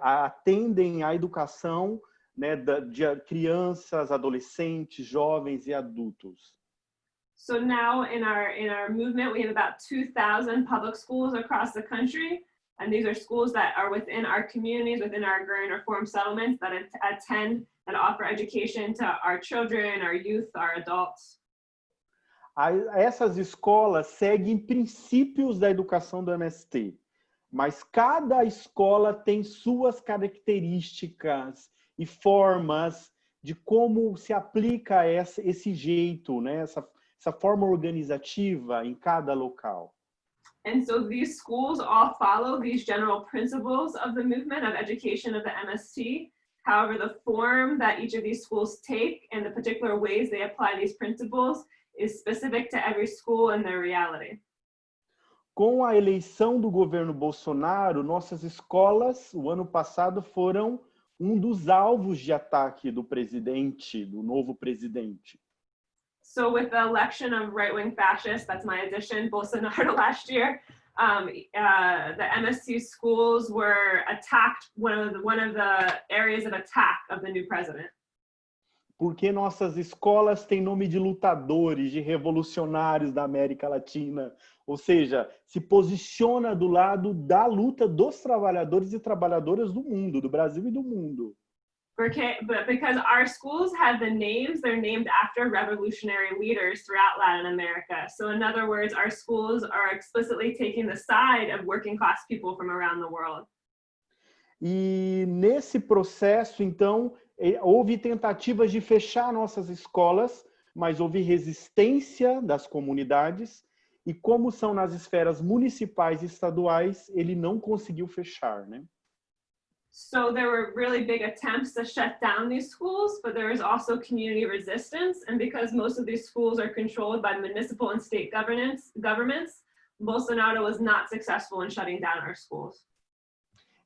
atendem à educação, né, de crianças, adolescentes, jovens e adultos. So now in our movement, we have about 2,000 public schools across the country. And these are schools that are within our communities, within our agrarian reform settlements that attend and offer education to our children, our youth, our adults. Essas escolas seguem princípios da educação do MST, mas cada escola tem suas características e formas de como se aplica esse jeito, né? essa forma organizativa em cada local. And so these schools all follow these general principles of the movement of education of the MST. However, the form that each of these schools take and the particular ways they apply these principles is specific to every school and their reality. Com a eleição do governo Bolsonaro, nossas escolas, o ano passado, foram um dos alvos de ataque do presidente, do novo presidente. So with the election of right-wing fascists, that's my addition, Bolsonaro last year, the MST schools were attacked, one of the areas of attack of the new president. Porque nossas escolas têm nome de lutadores, de revolucionários da América Latina, ou seja, se posiciona do lado da luta dos trabalhadores e trabalhadoras do mundo, do Brasil e do mundo. Because our schools have the names, they're named after revolutionary leaders throughout Latin America. So in other words, our schools are explicitly taking the side of working class people from around the world. E nesse processo, então, houve tentativas de fechar nossas escolas, mas houve resistência das comunidades e como são nas esferas municipais e estaduais, ele não conseguiu fechar, né? So there were really big attempts to shut down these schools, but there was also community resistance. And because most of these schools are controlled by municipal and state governments, Bolsonaro was not successful in shutting down our schools.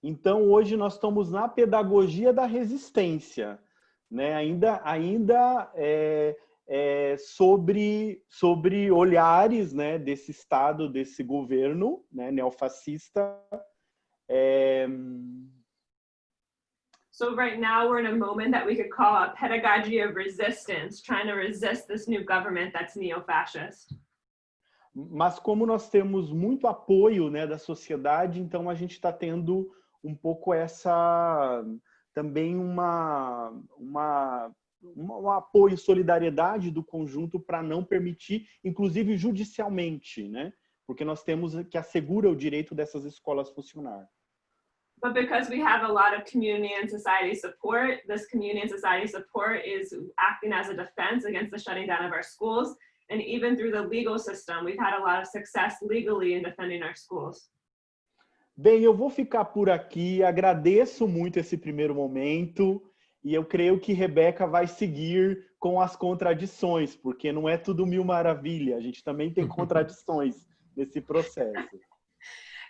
Então, hoje nós estamos na pedagogia da resistência, né? Ainda sobre olhares, né, desse Estado, desse governo, né, neofascista. So right now we're in a moment that we could call a pedagogy of resistance, trying to resist this new government that's neo-fascist. Mas como nós temos muito apoio, né, da sociedade, então a gente está tendo um pouco também um apoio, solidariedade do conjunto para não permitir, inclusive judicialmente, né? Porque nós temos que assegura o direito dessas escolas funcionar. But because we have a lot of community and society support, this community and society support is acting as a defense against the shutting down of our schools. And even through the legal system, we've had a lot of success legally in defending our schools. Bem, eu vou ficar por aqui. Agradeço muito esse primeiro momento. E eu creio que Rebeca vai seguir com as contradições, porque não é tudo mil maravilha. A gente também tem contradições nesse processo.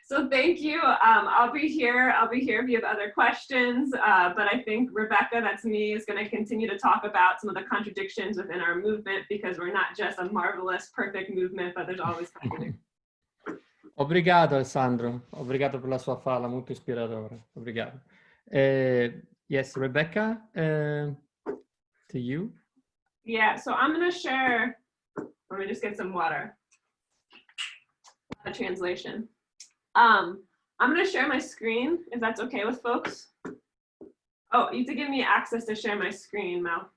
So thank you. I'll be here if you have other questions, but I think Rebecca, that's me, is going to continue to talk about some of the contradictions within our movement, because we're not just a marvelous, perfect movement, but there's always contradictions. Obrigado, Alessandro. Obrigado per la sua fala, molto ispiradora. Obrigado. Yes, Rebecca, to you. Yeah, so I'm going to share, let me just get some water. A translation. I'm going to share my screen, if that's okay with folks. Oh, you have to give me access to share my screen, Mel.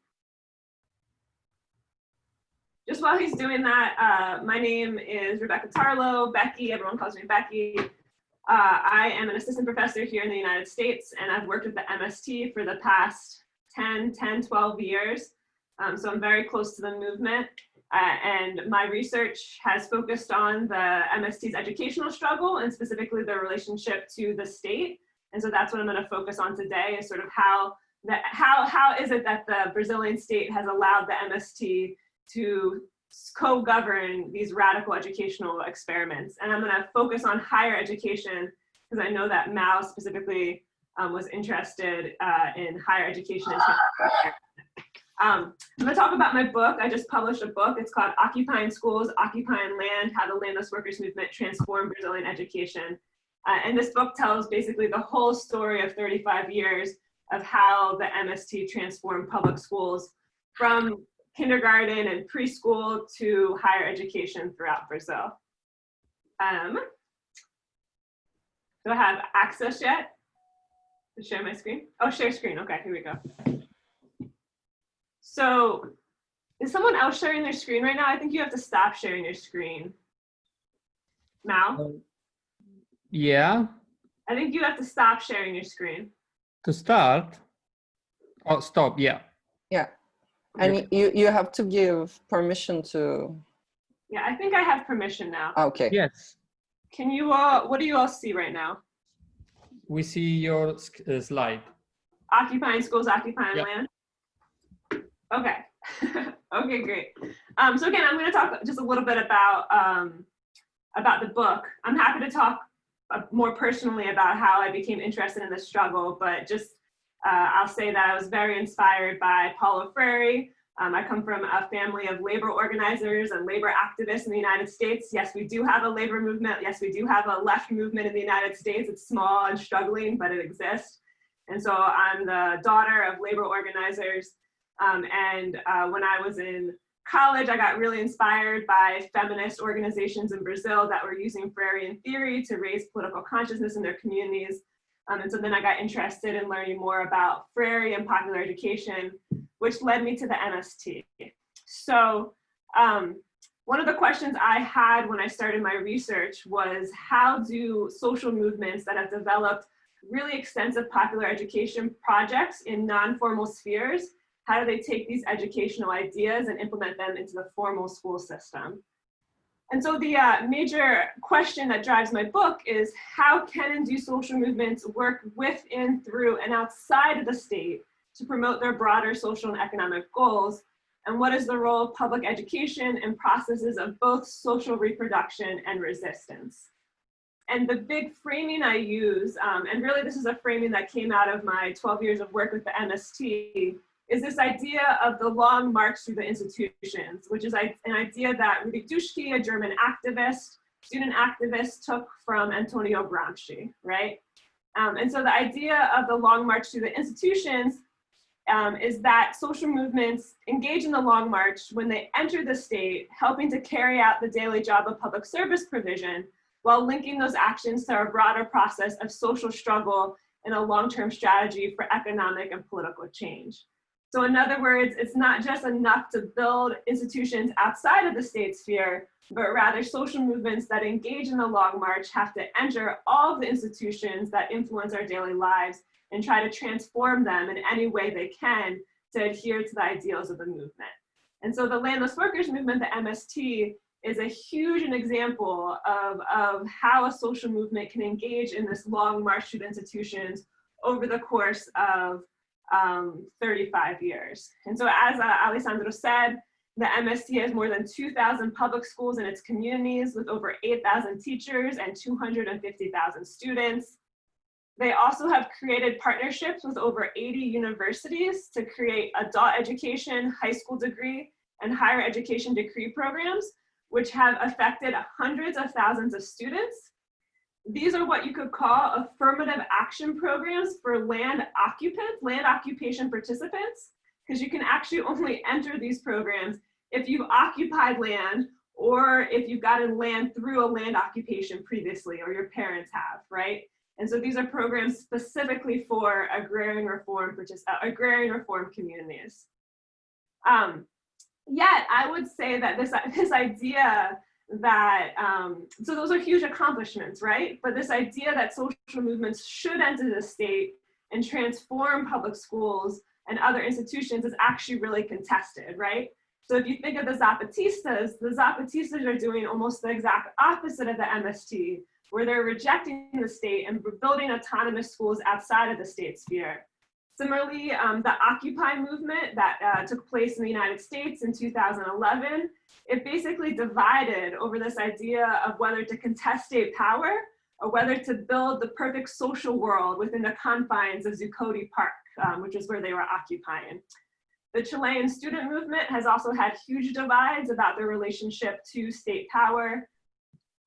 Just while he's doing that, my name is Rebecca Tarlau, Becky, everyone calls me Becky. I am an assistant professor here in the United States, and I've worked with the MST for the past 12 years. So I'm very close to the movement. And my research has focused on the MST's educational struggle, and specifically their relationship to the state. And so that's what I'm going to focus on today, is sort of how is it that the Brazilian state has allowed the MST to co-govern these radical educational experiments. And I'm going to focus on higher education, because I know that Mao specifically was interested in higher education. I'm going to talk about my book. I just published a book. It's called Occupying Schools, Occupying Land, How the Landless Workers Movement Transformed Brazilian Education. And this book tells basically the whole story of 35 years of how the MST transformed public schools from kindergarten and preschool to higher education throughout Brazil. Do I have access yet to share my screen? Oh, share screen. Okay, here we go. So is someone else sharing their screen right now? I think you have to stop sharing your screen. Mal? Yeah. I think you have to stop sharing your screen. To start? Oh, stop, yeah. Yeah. And you have to give permission to... Yeah, I think I have permission now. Okay. Yes. Can you all, what do you all see right now? We see your slide. Occupying schools, occupying land? Okay. Okay, great. So again, I'm going to talk just a little bit about the book. I'm happy to talk more personally about how I became interested in the struggle, but just I'll say that I was very inspired by Paulo Freire. I come from a family of labor organizers and labor activists in the United States. Yes, we do have a labor movement. Yes, we do have a left movement in the United States. It's small and struggling, but it exists. And so I'm the daughter of labor organizers. When I was in college, I got really inspired by feminist organizations in Brazil that were using Freirean theory to raise political consciousness in their communities. And so then I got interested in learning more about Freire and popular education, which led me to the MST. So one of the questions I had when I started my research was, how do social movements that have developed really extensive popular education projects in non-formal spheres, how do they take these educational ideas and implement them into the formal school system? And so the major question that drives my book is how can and do social movements work within, through, and outside of the state to promote their broader social and economic goals? And what is the role of public education in processes of both social reproduction and resistance? And the big framing I use, and really this is a framing that came out of my 12 years of work with the MST, is this idea of the long march through the institutions, which is an idea that Rudi Dutschke, a German activist, student activist, took from Antonio Gramsci, right? And so the idea of the long march through the institutions is that social movements engage in the long march when they enter the state, helping to carry out the daily job of public service provision, while linking those actions to a broader process of social struggle and a long-term strategy for economic and political change. So in other words, it's not just enough to build institutions outside of the state sphere, but rather social movements that engage in the long march have to enter all of the institutions that influence our daily lives and try to transform them in any way they can to adhere to the ideals of the movement. And so the landless workers movement, the MST, is a huge example of how a social movement can engage in this long march through the institutions over the course of 35 years. And so as Alessandro said, the MST has more than 2,000 public schools in its communities with over 8,000 teachers and 250,000 students. They also have created partnerships with over 80 universities to create adult education, high school degree, and higher education degree programs, which have affected hundreds of thousands of students. These are what you could call affirmative action programs for land occupants, land occupation participants, because you can actually only enter these programs if you've occupied land or if you've gotten land through a land occupation previously or your parents have, right? And so these are programs specifically for agrarian reform communities. Yet I would say that this idea that, so those are huge accomplishments, right? But this idea that social movements should enter the state and transform public schools and other institutions is actually really contested, right? So if you think of the Zapatistas are doing almost the exact opposite of the MST, where they're rejecting the state and building autonomous schools outside of the state sphere. Similarly, the Occupy movement that took place in the United States in 2011, it basically divided over this idea of whether to contest state power or whether to build the perfect social world within the confines of Zuccotti Park, which is where they were occupying. The Chilean student movement has also had huge divides about their relationship to state power.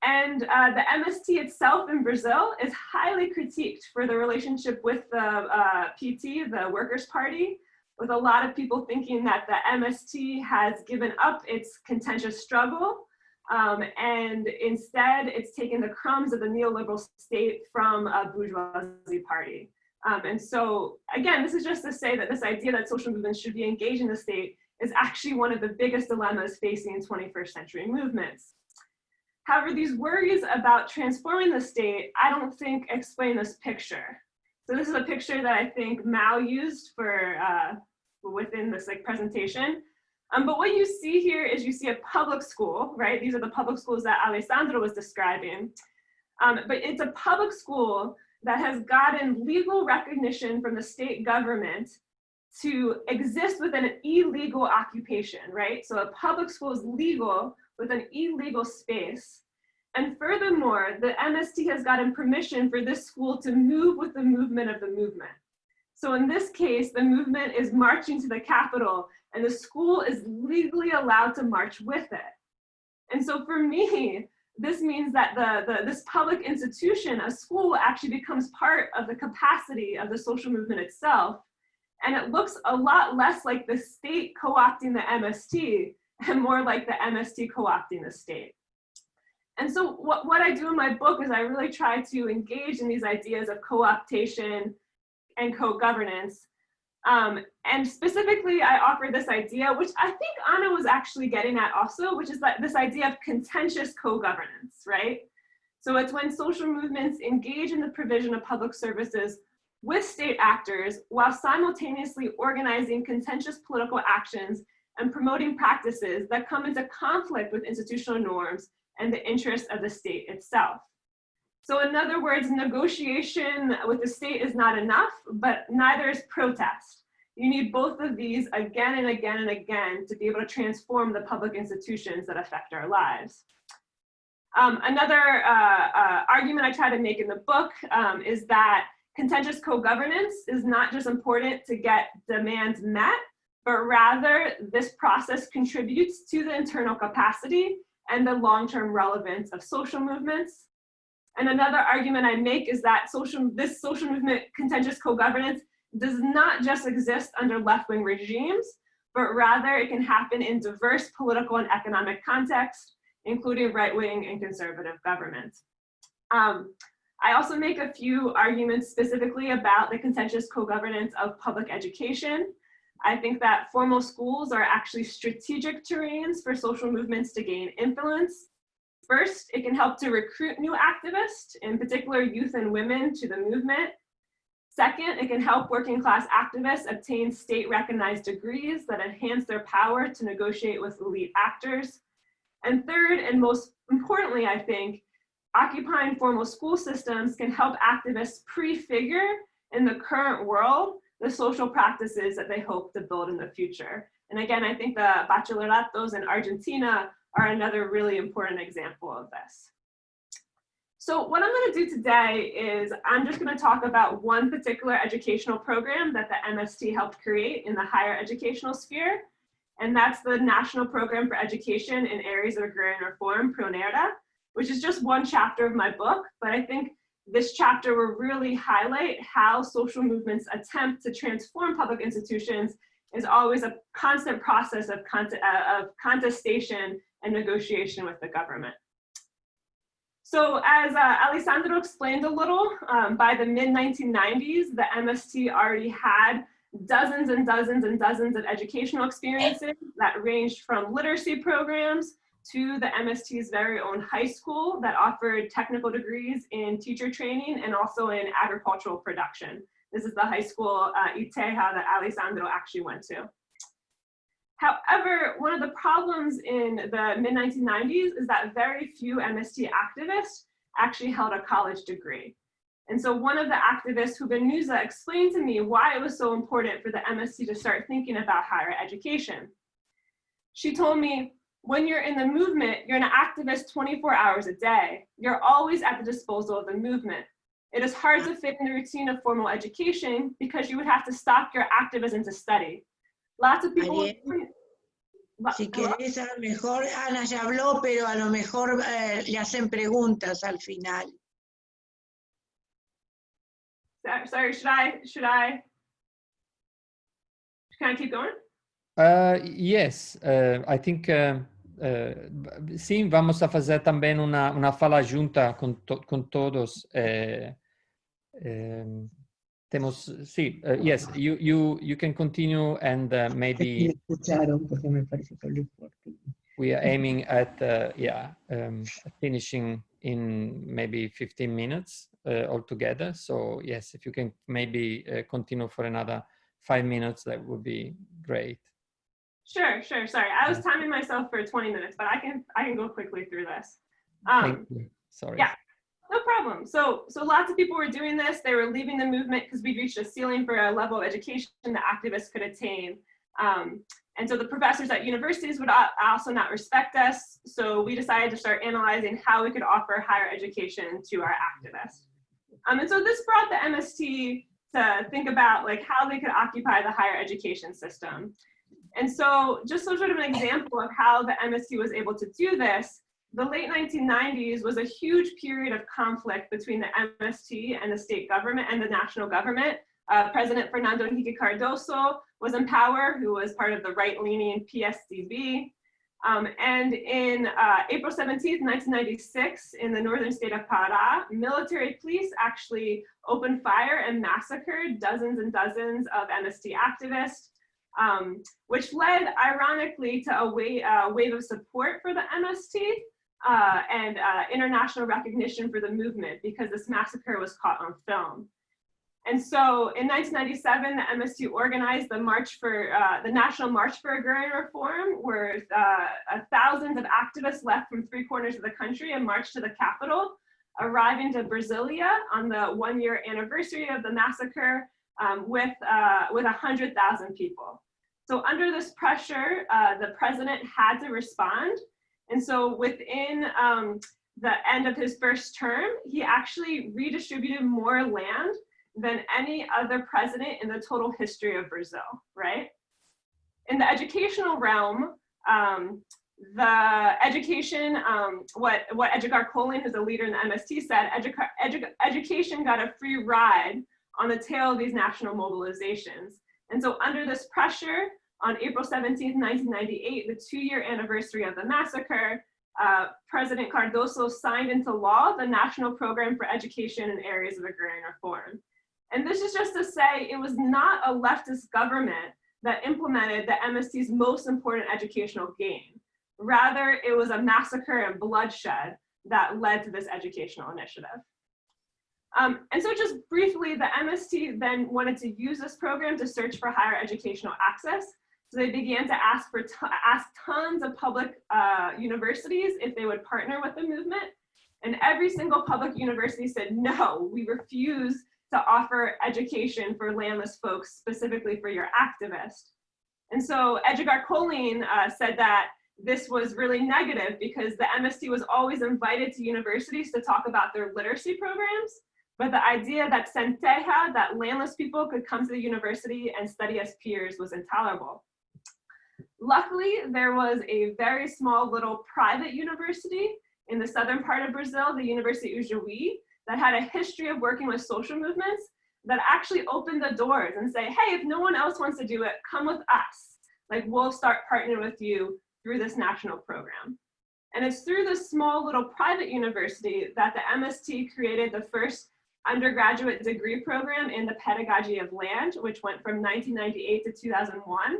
And the MST itself in Brazil is highly critiqued for the relationship with the PT, the Workers' Party, with a lot of people thinking that the MST has given up its contentious struggle and instead it's taken the crumbs of the neoliberal state from a bourgeoisie party. And so again, this is just to say that this idea that social movements should be engaged in the state is actually one of the biggest dilemmas facing 21st century movements. However, these worries about transforming the state, I don't think explain this picture. So this is a picture that I think Mao used for within this presentation. But what you see here is you see a public school, right? These are the public schools that Alessandro was describing. But it's a public school that has gotten legal recognition from the state government to exist within an illegal occupation, right? So a public school is legal with an illegal space. And furthermore, the MST has gotten permission for this school to move with the movement of the movement. So in this case, the movement is marching to the Capitol and the school is legally allowed to march with it. And so for me, this means that this public institution, a school, actually becomes part of the capacity of the social movement itself. And it looks a lot less like the state co-opting the MST and more like the MST co-opting the state. And so what I do in my book is I really try to engage in these ideas of co-optation and co-governance. And specifically, I offer this idea, which I think Anna was actually getting at also, which is that this idea of contentious co-governance, right? So it's when social movements engage in the provision of public services with state actors while simultaneously organizing contentious political actions and promoting practices that come into conflict with institutional norms and the interests of the state itself. So in other words, negotiation with the state is not enough, but neither is protest. You need both of these again and again and again to be able to transform the public institutions that affect our lives. Another argument I try to make in the book is that contentious co-governance is not just important to get demands met, but rather this process contributes to the internal capacity and the long-term relevance of social movements. And another argument I make is that this social movement contentious co-governance does not just exist under left-wing regimes, but rather it can happen in diverse political and economic contexts, including right-wing and conservative governments. I also make a few arguments specifically about the contentious co-governance of public education. I think that formal schools are actually strategic terrains for social movements to gain influence. First, it can help to recruit new activists, in particular youth and women, to the movement. Second, it can help working class activists obtain state-recognized degrees that enhance their power to negotiate with elite actors. And third, and most importantly, I think, occupying formal school systems can help activists prefigure in the current world the social practices that they hope to build in the future. And again, I think the bachilleratos in Argentina are another really important example of this. So what I'm going to do today is I'm just going to talk about one particular educational program that the MST helped create in the higher educational sphere. And that's the National Program for Education in Areas of Agrarian Reform, PRONERDA, which is just one chapter of my book. But I think this chapter will really highlight how social movements attempt to transform public institutions is always a constant process of contestation and negotiation with the government. So as Alessandro explained a little, by the mid-1990s, the MST already had dozens and dozens and dozens of educational experiences that ranged from literacy programs to the MST's very own high school that offered technical degrees in teacher training and also in agricultural production. This is the high school ITEJA that Alessandro actually went to. However, one of the problems in the mid-1990s is that very few MST activists actually held a college degree. And so one of the activists, Hubenusa, explained to me why it was so important for the MST to start thinking about higher education. She told me, when you're in the movement, you're an activist 24 hours a day. You're always at the disposal of the movement. It is hard to fit in the routine of formal education because you would have to stop your activism to study. Lots of people... Si querés, a lo mejor Ana ya habló, pero a lo mejor le hacen preguntas al final. Sorry, can I keep going? Yes, I think sí, vamos a hacer también una fala junta con todos. Sí, yes, you can continue and maybe we are aiming at finishing in maybe 15 minutes altogether. So yes, if you can maybe continue for another 5 minutes, that would be great. Sure. Sorry, I was timing myself for 20 minutes, but I can go quickly through this. Thank you. Sorry. Yeah. No problem. So lots of people were doing this. They were leaving the movement because we'd reached a ceiling for a level of education that activists could attain. And so the professors at universities would also not respect us. So we decided to start analyzing how we could offer higher education to our activists. And so this brought the MST to think about like how they could occupy the higher education system. And so just sort of an example of how the MST was able to do this, the late 1990s was a huge period of conflict between the MST and the state government and the national government. President Fernando Henrique Cardoso was in power, who was part of the right-leaning PSDB. And in April 17th, 1996, in the northern state of Pará, military police actually opened fire and massacred dozens and dozens of MST activists, which led, ironically, to a wave of support for the MST and international recognition for the movement because this massacre was caught on film. And so in 1997, the MST organized the March for the National March for Agrarian Reform, where thousands of activists left from 3 corners of the country and marched to the capital, arriving to Brasilia on the 1-year anniversary of the massacre with 100,000 people. So under this pressure, the president had to respond. And so within the end of his first term, he actually redistributed more land than any other president in the total history of Brazil, right? In the educational realm, the education, what Edgar Colin, who's a leader in the MST, said, education got a free ride on the tail of these national mobilizations. And so under this pressure, on April 17th, 1998, the 2-year anniversary of the massacre, President Cardoso signed into law the National Program for Education in Areas of Agrarian Reform. And this is just to say it was not a leftist government that implemented the MST's most important educational gain. Rather, it was a massacre and bloodshed that led to this educational initiative. And so just briefly, the MST then wanted to use this program to search for higher educational access. So they began to ask tons of public universities if they would partner with the movement. And every single public university said, no, we refuse to offer education for landless folks, specifically for your activists. And so Edgar Colin said that this was really negative because the MST was always invited to universities to talk about their literacy programs. But the idea that sem terra, that landless people could come to the university and study as peers, was intolerable. Luckily, there was a very small little private university in the southern part of Brazil, the University of Juiz, that had a history of working with social movements that actually opened the doors and say, hey, if no one else wants to do it, come with us. Like, we'll start partnering with you through this national program. And it's through this small little private university that the MST created the first undergraduate degree program in the pedagogy of land, which went from 1998 to 2001.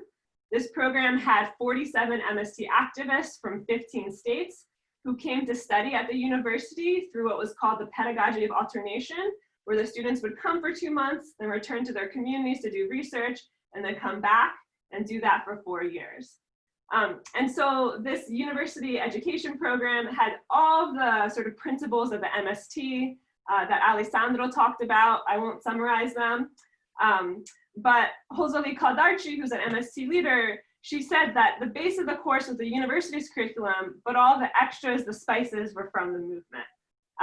This program had 47 MST activists from 15 states who came to study at the university through what was called the pedagogy of alternation, where the students would come for 2 months, then return to their communities to do research, and then come back and do that for 4 years. And so this university education program had all the sort of principles of the MST that Alessandro talked about. I won't summarize them. But Rosali Caldarci, who's an MST leader, she said that the base of the course was the university's curriculum, but all the extras, the spices, were from the movement.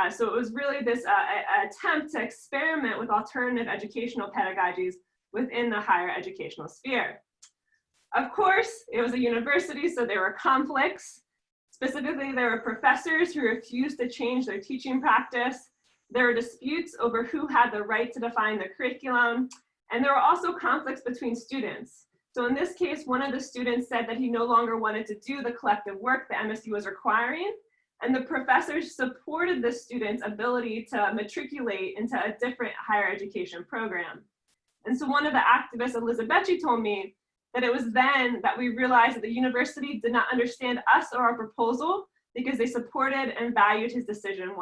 So it was really this attempt to experiment with alternative educational pedagogies within the higher educational sphere. Of course, it was a university, so there were conflicts. Specifically, there were professors who refused to change their teaching practice. There were disputes over who had the right to define the curriculum. And there were also conflicts between students. So in this case, one of the students said that he no longer wanted to do the collective work the MST was requiring. And the professors supported the student's ability to matriculate into a different higher education program. And so one of the activists, Elizabeth, told me that it was then that we realized that the university did not understand us or our proposal because they supported and valued his decision 100%.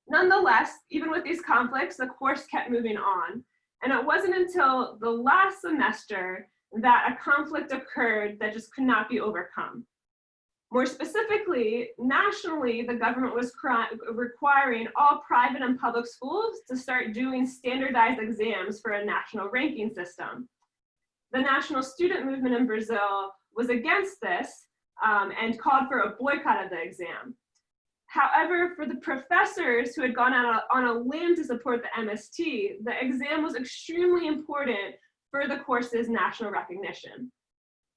Nonetheless, even with these conflicts, the course kept moving on. And it wasn't until the last semester that a conflict occurred that just could not be overcome. More specifically, nationally, the government was requiring all private and public schools to start doing standardized exams for a national ranking system. The national student movement in Brazil was against this and called for a boycott of the exam. However, for the professors who had gone out on a limb to support the MST, the exam was extremely important for the course's national recognition.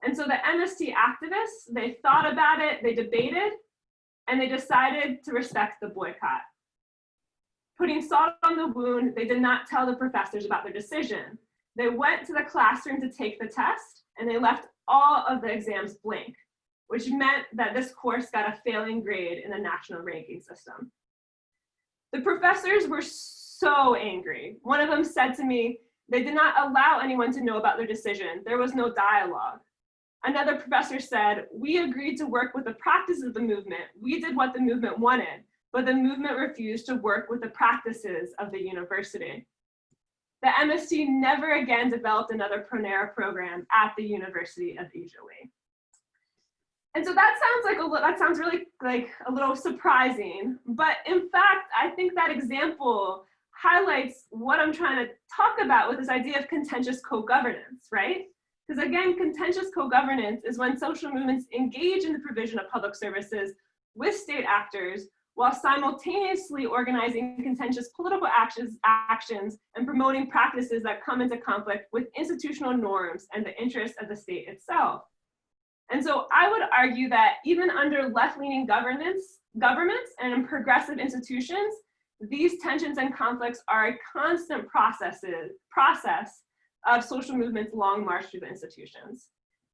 And so the MST activists, they thought about it, they debated, and they decided to respect the boycott. Putting salt on the wound, they did not tell the professors about their decision. They went to the classroom to take the test, and they left all of the exams blank, which meant that this course got a failing grade in the national ranking system. The professors were so angry. One of them said to me, they did not allow anyone to know about their decision. There was no dialogue. Another professor said, we agreed to work with the practice of the movement. We did what the movement wanted, but the movement refused to work with the practices of the university. The MST never again developed another Pronera program at the University of Italy. And so that sounds really like a little surprising, but in fact, I think that example highlights what I'm trying to talk about with this idea of contentious co-governance, right? Because again, contentious co-governance is when social movements engage in the provision of public services with state actors while simultaneously organizing contentious political actions and promoting practices that come into conflict with institutional norms and the interests of the state itself. And so I would argue that even under left-leaning governments and in progressive institutions, these tensions and conflicts are a constant process of social movements' long march through the institutions.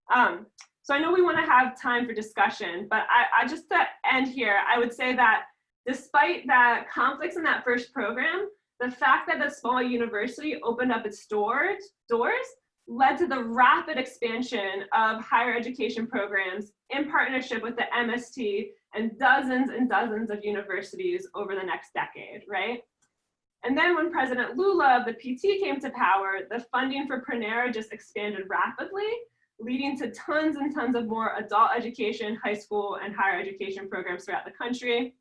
So I know we want to have time for discussion, but I just to end here, I would say that despite the conflicts in that first program, the fact that the small university opened up its doors led to the rapid expansion of higher education programs in partnership with the MST and dozens of universities over the next decade, right? And then when President Lula of the PT came to power, the funding for Pronera just expanded rapidly, leading to tons and tons of more adult education, high school, and higher education programs throughout the country.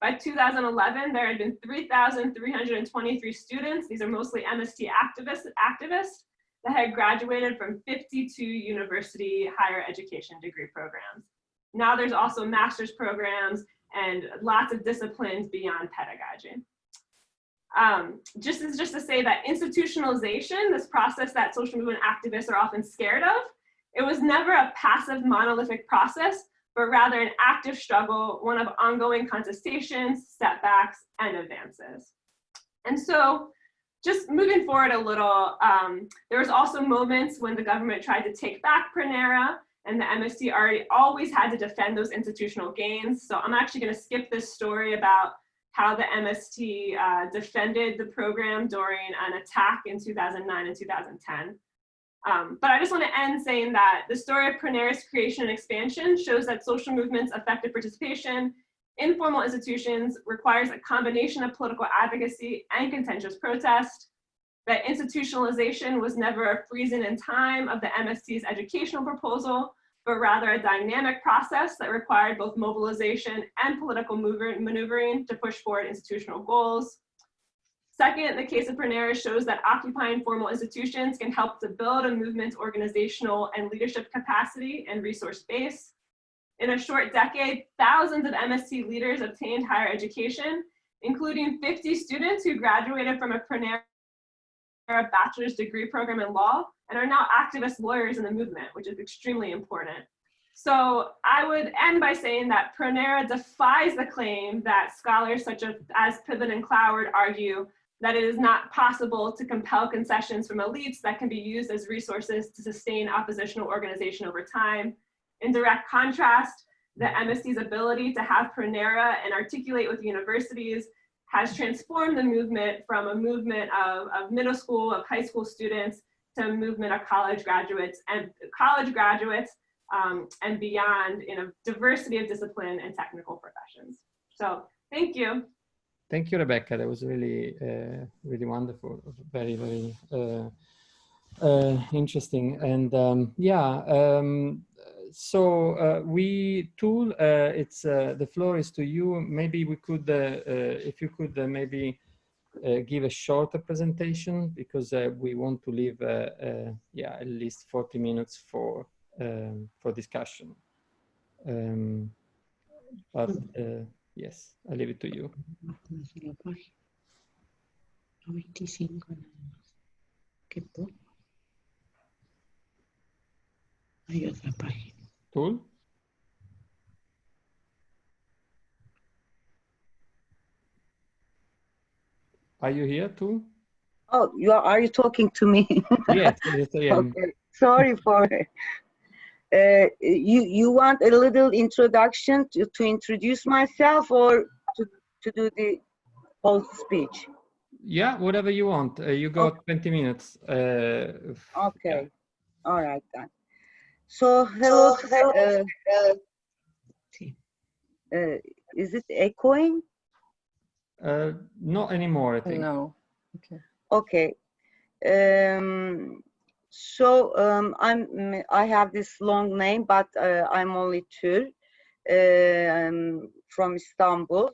By 2011, there had been 3,323 students, these are mostly MST activists, that had graduated from 52 university higher education degree programs. Now there's also master's programs and lots of disciplines beyond pedagogy. Just to say that institutionalization, this process that social movement activists are often scared of, it was never a passive monolithic process, but rather an active struggle, one of ongoing contestations, setbacks, and advances. And so just moving forward a little, there was also moments when the government tried to take back Pronera, and the MST always had to defend those institutional gains. So I'm actually gonna skip this story about how the MST defended the program during an attack in 2009 and 2010. But I just want to end saying that the story of Pronera's creation and expansion shows that social movements' effective participation in formal institutions requires a combination of political advocacy and contentious protest, that institutionalization was never a freezing in time of the MST's educational proposal, but rather a dynamic process that required both mobilization and political maneuvering to push forward institutional goals. Second, the case of Pronera shows that occupying formal institutions can help to build a movement's organizational and leadership capacity and resource base. In a short decade, thousands of MST leaders obtained higher education, including 50 students who graduated from a Pronera bachelor's degree program in law and are now activist lawyers in the movement, which is extremely important. So I would end by saying that Pronera defies the claim that scholars such as Piven and Cloward argue that it is not possible to compel concessions from elites that can be used as resources to sustain oppositional organization over time. In direct contrast, the MST's ability to have Pronera and articulate with universities has transformed the movement from a movement of middle school, of high school students, to a movement of college graduates and beyond in a diversity of discipline and technical professions. So thank you. Thank you, Rebecca. That was really, really wonderful. Very, very interesting. And Tool, the floor is to you. Maybe we could, if you could maybe give a shorter presentation, because we want to leave, at least 40 minutes for discussion. Yes, I leave it to you. Tool? Are you here too? Oh, are you talking to me? Yes, yes, I am. Okay. Sorry for it. You want a little introduction to introduce myself, or to do the whole speech? Yeah, whatever you want. You got 20 minutes. Okay. Yeah. All right then. So hello. Is it echoing? Not anymore, I think. No. Okay. Okay. I have this long name, but I'm only Tül, from Istanbul.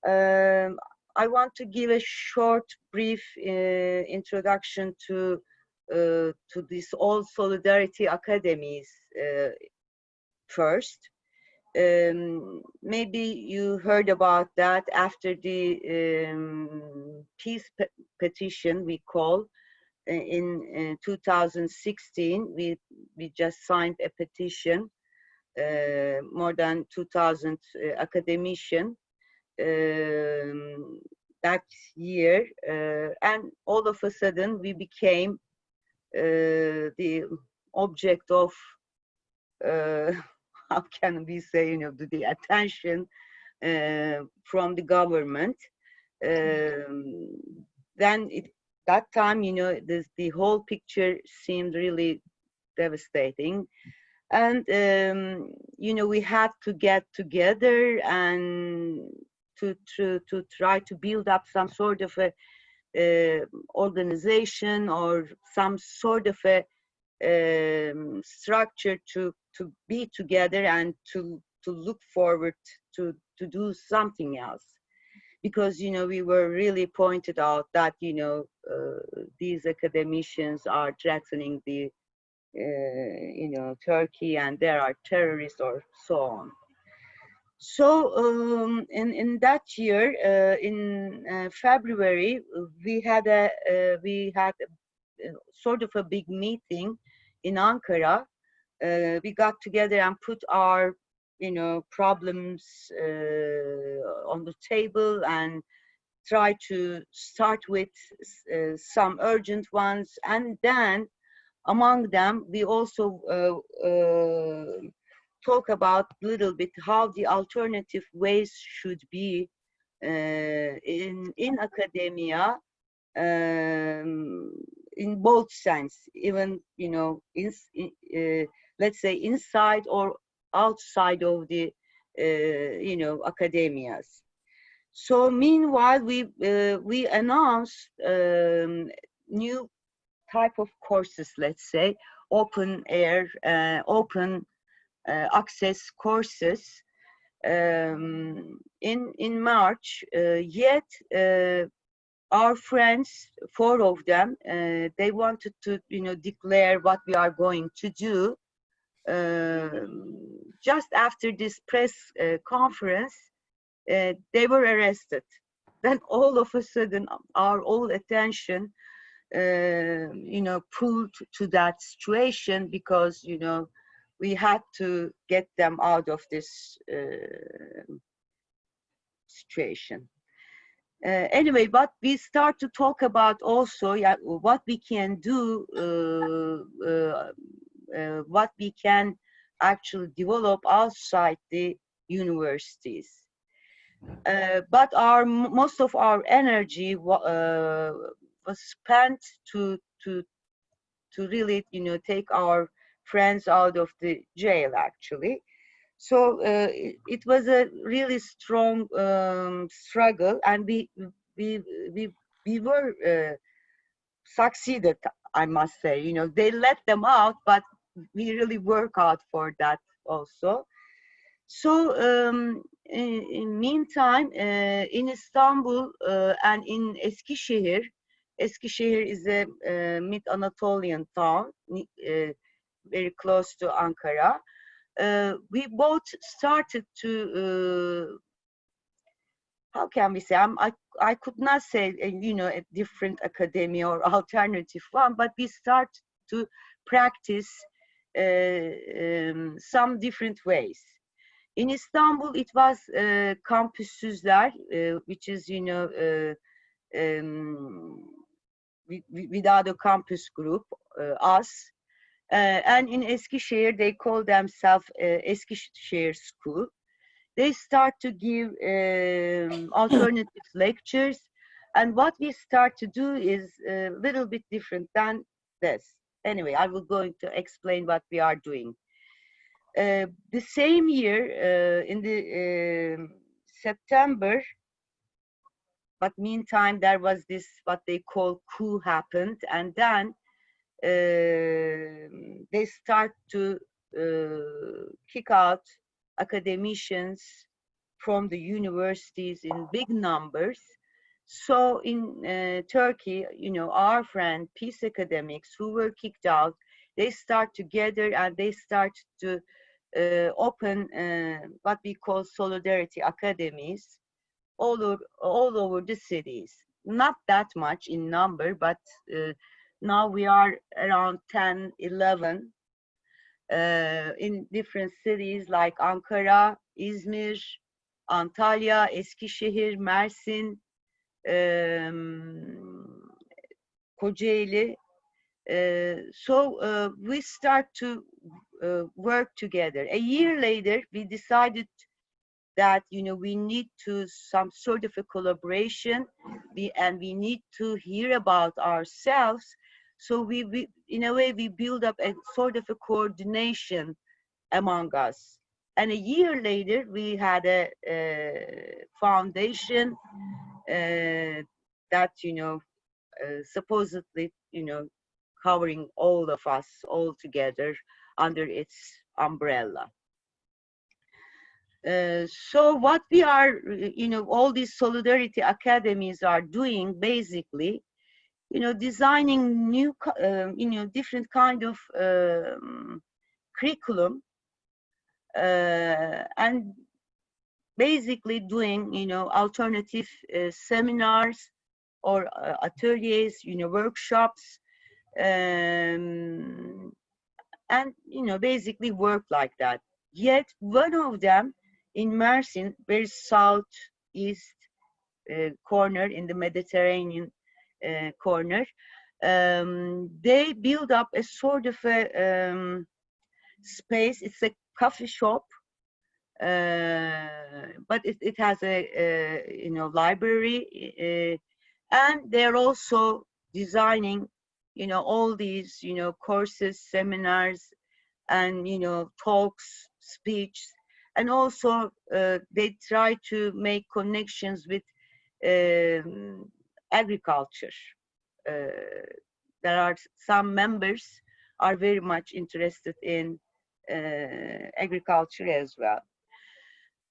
I want to give a short, brief introduction to these all solidarity academies first. Maybe you heard about that after the peace petition we call in 2016. We just signed a petition, more than 2,000 academicians that year, and all of a sudden we became the object of how can we say, the attention from the government. Then that time, the whole picture seemed really devastating. And, we had to get together and to try to build up some sort of a organization or some sort of a structure to be together and to look forward to do something else. Because, we were really pointed out that, these academicians are threatening the, Turkey, and there are terrorists or so on. So in that year, in February, we had a sort of a big meeting in Ankara. We got together and put our, problems on the table and try to start with some urgent ones, and then among them we also talk about a little bit how the alternative ways should be in academia, in both sense, even let's say inside or outside of the academias. So meanwhile, we announced new type of courses, let's say open air, open access courses in March. Yet our friends, 4 of them, they wanted to declare what we are going to do. Just after this press conference, they were arrested. Then all of a sudden our all attention pulled to that situation, because we had to get them out of this situation. Anyway, but we start to talk about also what we can do, what we can actually develop outside the universities. But most of our energy was spent to really take our friends out of the jail, actually. So it was a really strong struggle, and we were succeeded, I must say. They let them out, but we really work out for that also. So in meantime, in Istanbul and in Eskişehir is a mid-Anatolian town, very close to Ankara. We both started to, how can we say, I could not say, a different academy or alternative one, but we start to practice some different ways. In Istanbul, it was kampüsler, which is, without a campus group, us. And in Eskişehir, they call themselves Eskişehir School. They start to give alternative lectures. And what we start to do is a little bit different than this. Anyway, I will going to explain what we are doing. The same year, in the September, but meantime, there was this, what they call coup happened. And then they start to kick out academicians from the universities in big numbers. So in Turkey, you know, our friend peace academics who were kicked out, they start together and they start to open what we call solidarity academies all over the cities. Not that much in number, but now we are around 10, 11 in different cities like Ankara, İzmir, Antalya, Eskişehir, Mersin, Kocaeli. So we start to work together. A year later, we decided that, you know, we need to some sort of a collaboration, and we need to hear about ourselves. So we in a way, we build up a sort of a coordination among us. And a year later, we had a foundation that, you know, supposedly, you know, covering all of us all together under its umbrella. So what we are, you know, all these solidarity academies are doing basically, you know, designing new, you know, different kind of curriculum, and basically doing, you know, alternative seminars or ateliers, you know, workshops, and, you know, basically work like that. Yet one of them in Mersin, very southeast corner in the Mediterranean corner, they build up a sort of a space. It's a coffee shop, but it has a you know, library, and they're also designing, you know, all these, you know, courses, seminars, and, you know, talks, speech, and also they try to make connections with agriculture. There are some members are very much interested in agriculture as well.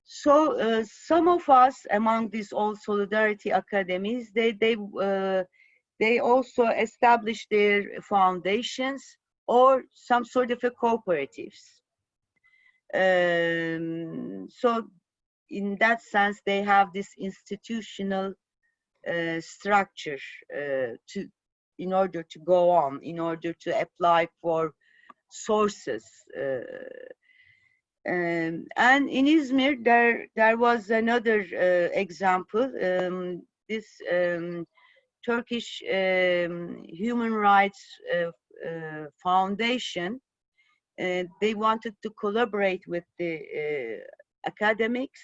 So some of us among these old solidarity academies, they also establish their foundations or some sort of a cooperatives. So in that sense, they have this institutional structure in order to go on, in order to apply for sources. And in Izmir, there was another example. This Turkish Human Rights Foundation, they wanted to collaborate with the academics,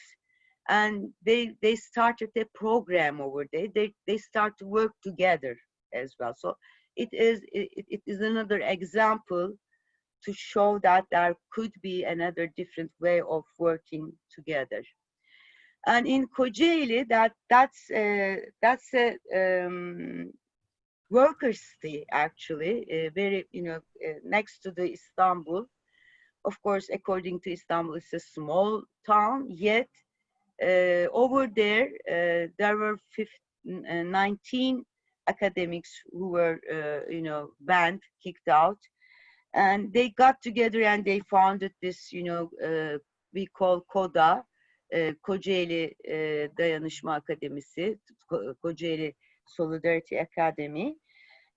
and they started a program over there. They start to work together as well. So it is another example to show that there could be another different way of working together. And in Kocaeli, that's a workers' city actually, very, you know, next to the Istanbul. Of course, according to Istanbul, it's a small town. Yet over there, there were 19 academics who were, you know, banned, kicked out. And they got together and they founded this, you know, we call KODA, Kocaeli Dayanışma Akademisi, Kocaeli Solidarity Academy.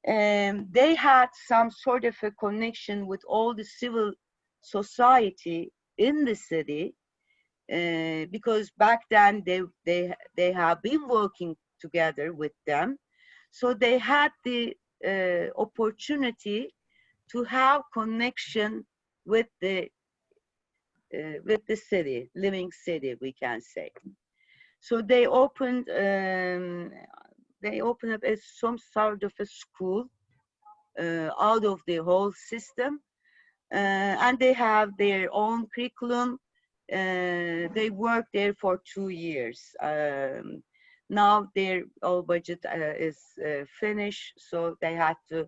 They had some sort of a connection with all the civil society in the city, because back then they have been working together with them. So they had the opportunity to have connection with the city, living city, we can say. So they opened up some sort of a school out of the whole system, and they have their own curriculum. They worked there for 2 years. Now their all budget is finished, so they had to,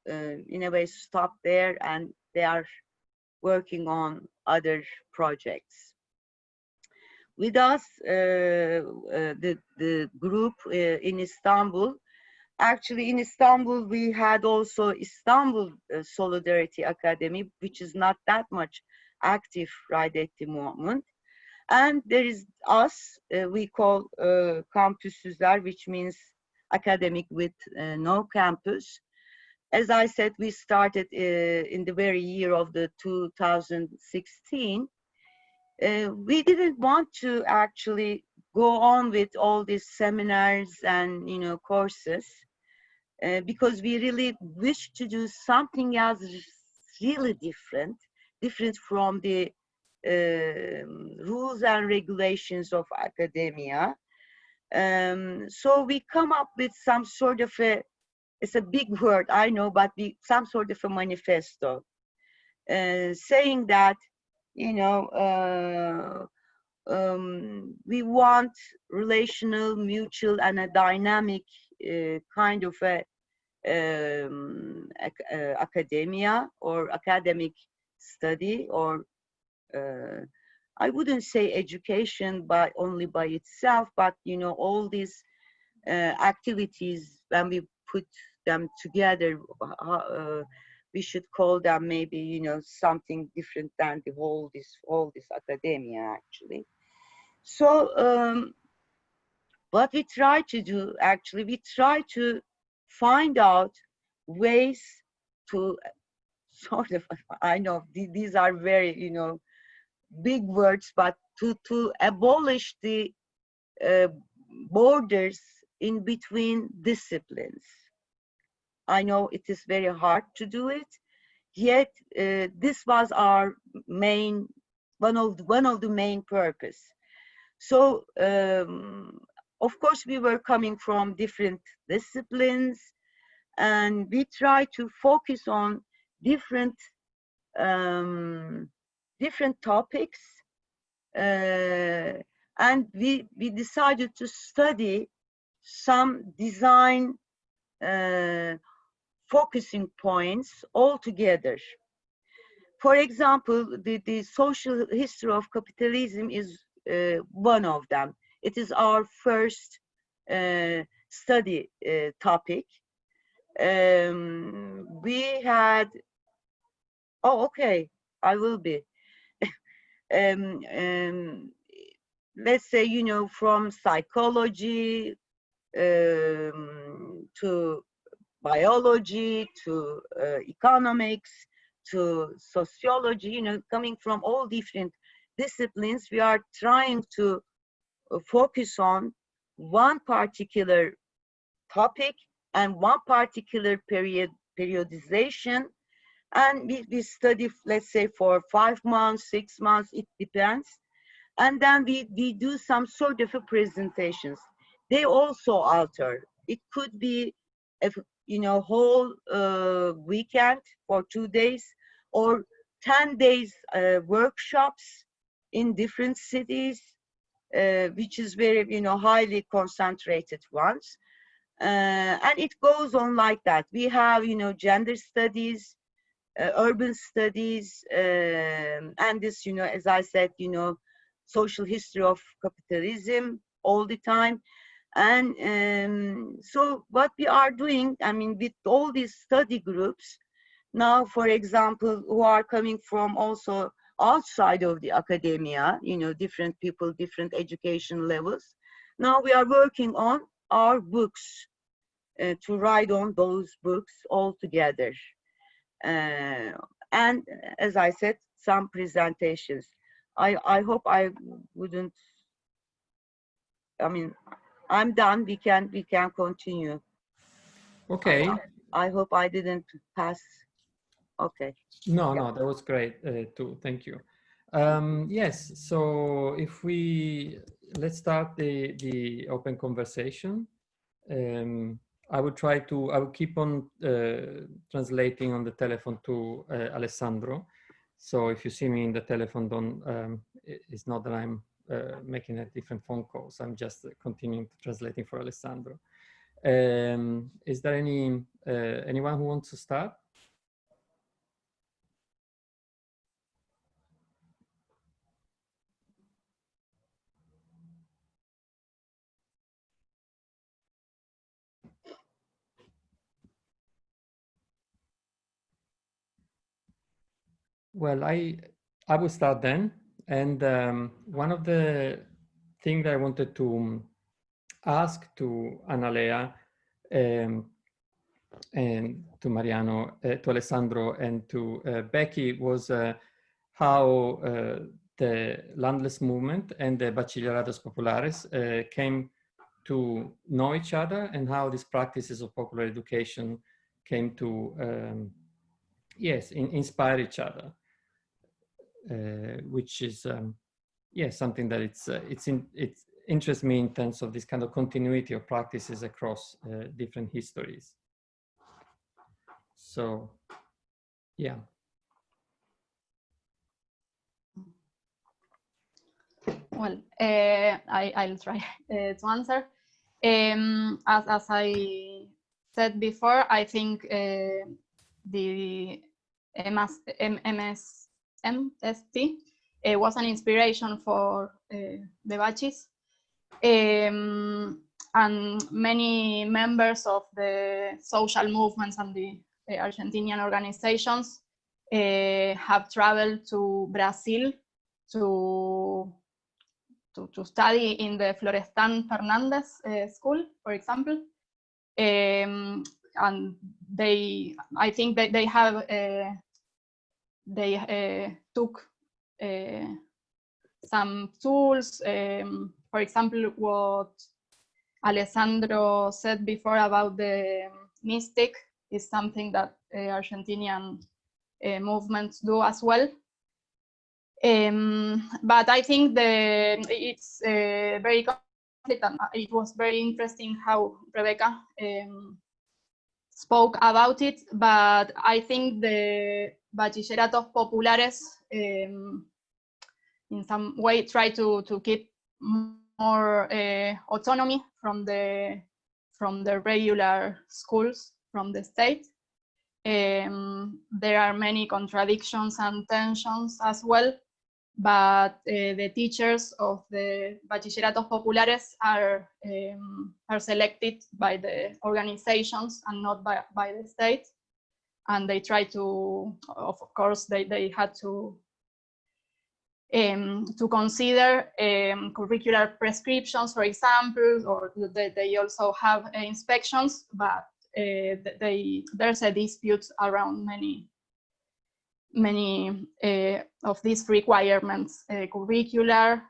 in a way, stop there, and they are working on other projects. With us, the group in Istanbul, actually in Istanbul, we had also Istanbul Solidarity Academy, which is not that much active right at the moment. And there is us, we call kampüsüzler, which means academic with no campus. As I said, we started in the very year of the 2016. We didn't want to actually go on with all these seminars and courses because we really wish to do something else really different from the rules and regulations of academia. So we come up with some sort of it's a big word, I know, but some sort of a manifesto saying that, we want relational, mutual, and a dynamic kind of a academia or academic study, or I wouldn't say education only by itself, but all these activities, when we put them together, we should call them maybe something different than the all this academia actually. So what we try to do actually, we try to find out ways to sort of, I know these are very big words, but to abolish the borders in between disciplines. I know it is very hard to do it, yet this was our main, one of the main purpose. So of course we were coming from different disciplines, and we try to focus on different topics, and we decided to study some design focusing points all together. For example, the social history of capitalism is one of them. It is our first study topic. We had, oh, okay, I will be. Let's say, from psychology to biology to economics to sociology, coming from all different disciplines, we are trying to focus on one particular topic and one particular periodization, and we study, let's say, for 5 months, 6 months, it depends, and then we do some sort of presentations. They also alter. It could be a whole weekend for 2 days, or 10 days workshops in different cities, which is very highly concentrated ones, and it goes on like that. We have gender studies, urban studies, and this as I said, social history of capitalism all the time. And so what we are doing, I mean, with all these study groups now, for example, who are coming from also outside of the academia, different people, different education levels, now we are working on our books to write on those books all together, and as I said, some presentations. I hope I wouldn't, I mean, I'm done. We can continue. Okay. I hope I didn't pass. Okay. No, that was great too. Thank you. Yes. So if let's start the open conversation. I would keep on translating on the telephone to Alessandro. So if you see me in the telephone, it's not that I'm making a different phone calls. I'm just continuing translating for Alessandro. Is there anyone who wants to start? Well, I will start then. And one of the things that I wanted to ask to Analea and to Mariano, to Alessandro, and to Becky was how the landless movement and the Bachilleratos Populares came to know each other, and how these practices of popular education came to, yes, inspire each other. Which is something that it interests me in terms of this kind of continuity of practices across different histories. So, yeah. Well, I'll try to answer. As I said before, I think the MST was an inspiration for the Bachis. And many members of the social movements and the Argentinian organizations have traveled to Brazil to study in the Florestan Fernandez school, for example. And I think that they took some tools. For example, what Alessandro said before about the mystic is something that Argentinian movements do as well. But I think it's very complete, and it was very interesting how Rebecca spoke about it. But I think the Bachilleratos Populares in some way try to keep more autonomy from the regular schools from the state. There are many contradictions and tensions as well, but the teachers of the Bachilleratos Populares are selected by the organizations and not by the state, and they try to, of course, they had to consider curricular prescriptions, for example, or they also have inspections, but there's a dispute around many of these requirements, curricular,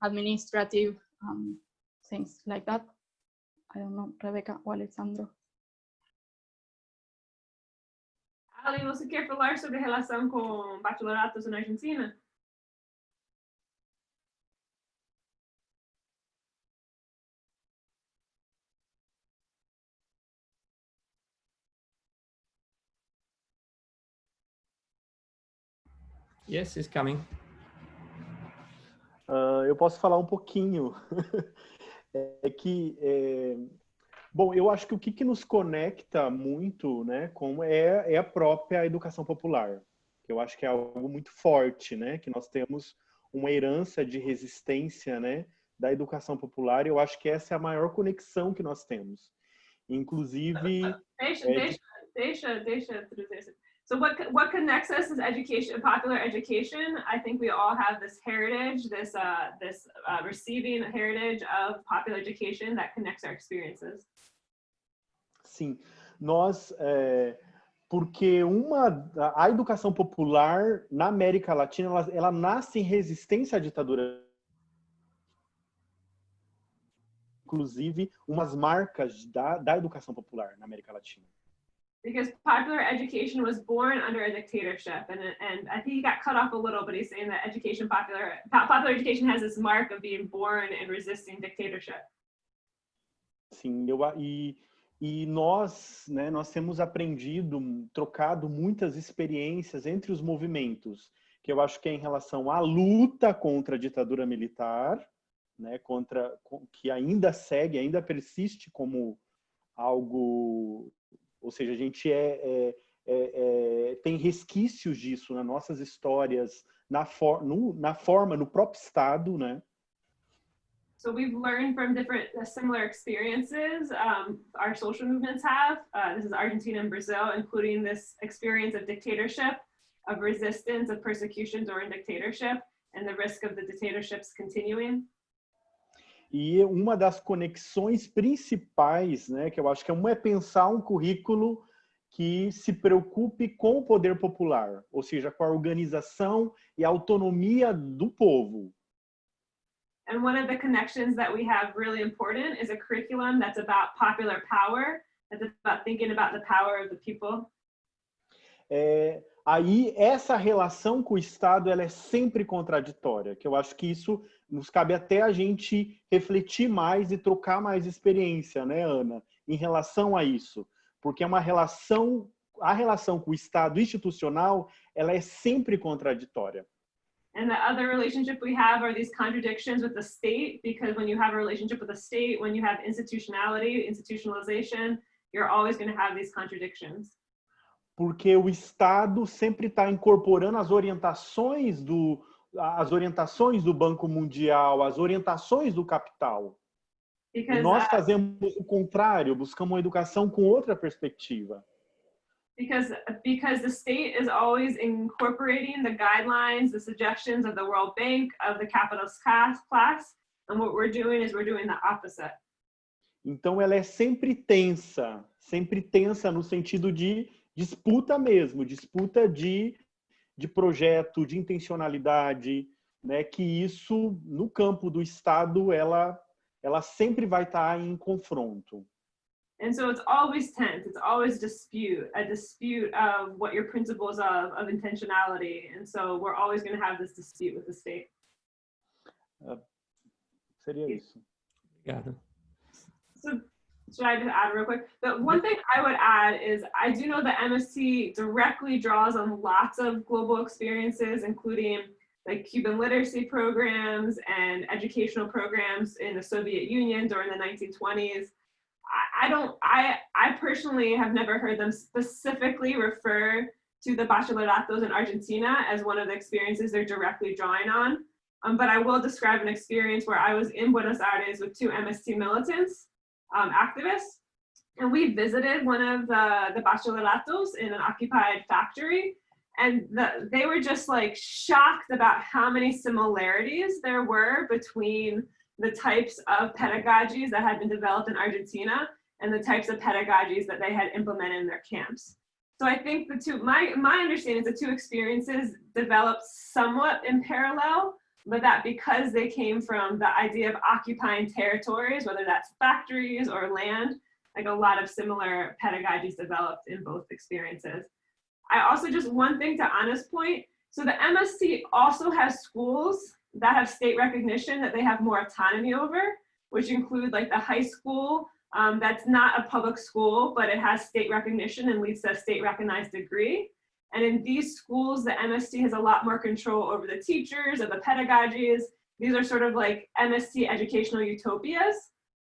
administrative, things like that. I don't know, Rebecca or Alessandro. Ali, você quer falar sobre a relação com bacharelatos na Argentina? Yes, it's coming. Eu posso falar um pouquinho. Bom, eu acho que o que nos conecta muito, né, é a própria educação popular. Eu acho que é algo muito forte, né, que nós temos uma herança de resistência, né, da educação popular. E eu acho que essa é a maior conexão que nós temos. Inclusive... So what connects us is education, popular education. I think we all have this heritage, this receiving heritage of popular education that connects our experiences. Sim, nós, porque a educação popular na América Latina, ela nasce em resistência à ditadura. Inclusive, umas marcas da educação popular na América Latina. Because popular education was born under a dictatorship, and I think he got cut off a little, but he's saying that popular education has this mark of being born and resisting dictatorship. Sim, e nós, né, nós temos aprendido, trocado muitas experiências entre os movimentos. que eu acho que é em relação à luta contra a ditadura militar, né, que ainda segue, ainda persiste como algo, ou seja, a gente tem resquícios disso nas nossas histórias, no próprio Estado, né? So we've learned from different similar experiences our social movements have. This is Argentina and Brazil, including this experience of dictatorship, of resistance, of persecution during dictatorship, and the risk of the dictatorships continuing. E uma das conexões principais, né, que eu acho que é pensar um currículo que se preocupe com o poder popular, ou seja, com a organização e a autonomia do povo. And one of the connections that we have really important is a curriculum that's about popular power, that's about thinking about the power of the people. Aí, essa relação com o Estado, ela é sempre contraditória, que eu acho que isso nos cabe até a gente refletir mais e trocar mais experiência, né, Ana, em relação a isso. Porque a relação com o Estado institucional, ela é sempre contraditória. And the other relationship we have are these contradictions with the state, because when you have a relationship with the state, when you have institutionality, institutionalization, you're always going to have these contradictions. Porque o Estado sempre está incorporando as orientações do Banco Mundial, as orientações do capital. Because, e nós fazemos o contrário, buscamos uma educação com outra perspectiva. Because the state is always incorporating the guidelines, the suggestions of the World Bank, of the capitalist class, and what we're doing is we're doing the opposite. Então ela é sempre tensa no sentido de disputa mesmo, disputa de projeto, de intencionalidade, né? Que isso no campo do Estado ela sempre vai estar em confronto. And so it's always tense, it's always a dispute of what your principles of intentionality. And so we're always going to have this dispute with the state. Seria isso. Obrigado. So should I just add real quick? The one thing I would add is I do know the MSc directly draws on lots of global experiences, including like Cuban literacy programs and educational programs in the Soviet Union during the 1920s. I personally have never heard them specifically refer to the bachilleratos in Argentina as one of the experiences they're directly drawing on. But I will describe an experience where I was in Buenos Aires with two MST militants, activists, and we visited one of the bachilleratos in an occupied factory. And they were just like shocked about how many similarities there were between the types of pedagogies that had been developed in Argentina and the types of pedagogies that they had implemented in their camps. So I think my understanding is the two experiences developed somewhat in parallel, but that because they came from the idea of occupying territories, whether that's factories or land, like a lot of similar pedagogies developed in both experiences. I also just one thing to Anna's point, so the MSc also has schools that have state recognition that they have more autonomy over, which include like the high school that's not a public school, but it has state recognition and leads to a state recognized degree. And in these schools, the MSc has a lot more control over the teachers, of the pedagogies. These are sort of like MSc educational utopias.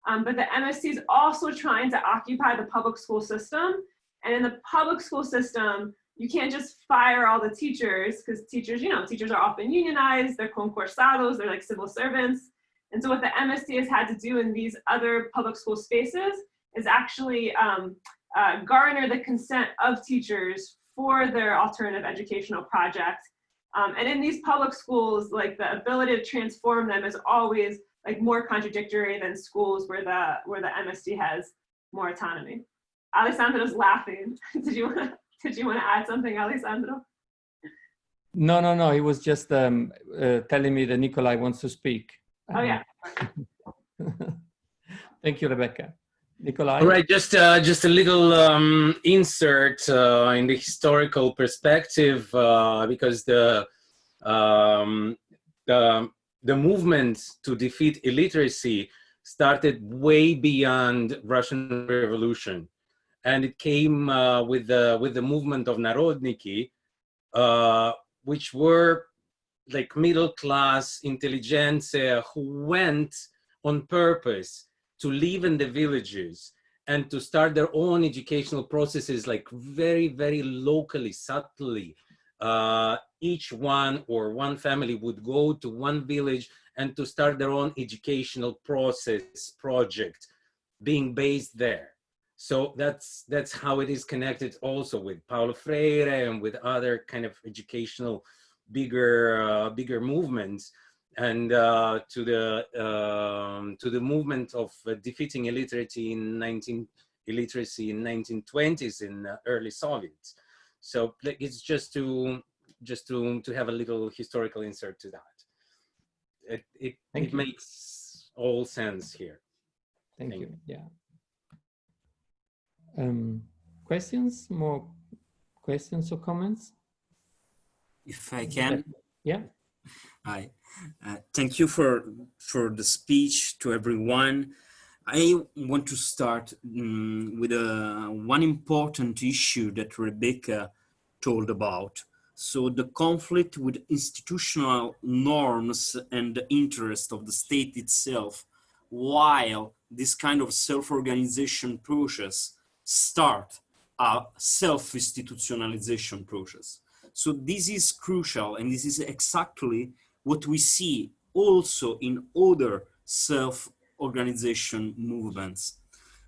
But the MSc is also trying to occupy the public school system. And in the public school system, you can't just fire all the teachers, because teachers, teachers are often unionized, they're concursados, they're like civil servants. And so what the MSc has had to do in these other public school spaces is actually garner the consent of teachers for their alternative educational projects. And in these public schools, like the ability to transform them is always like more contradictory than schools where the MSc has more autonomy. Alessandro's laughing. Did you want to add something, Alessandro? No. He was just telling me that Nikolai wants to speak. Oh yeah. Thank you, Rebecca. Nikolai? All right, just a little insert in the historical perspective, because the movement to defeat illiteracy started way beyond Russian Revolution, and it came with the movement of Narodniki, which were like middle class intelligentsia who went on purpose to live in the villages and to start their own educational processes, like very, very locally, subtly. Each one or one family would go to one village and to start their own educational project being based there. So that's how it is connected also with Paulo Freire and with other kind of educational bigger movements, and to the movement of defeating illiteracy in 1920s in early Soviets. So it's just to have a little historical insert to that. It makes all sense here. Thank you. Yeah. Questions? More questions or comments? If I can. Yeah. Hi. Thank you for the speech to everyone. I want to start with one important issue that Rebecca told about. So the conflict with institutional norms and the interest of the state itself, while this kind of self-organization process start a self-institutionalization process. So this is crucial, and this is exactly what we see also in other self-organization movements.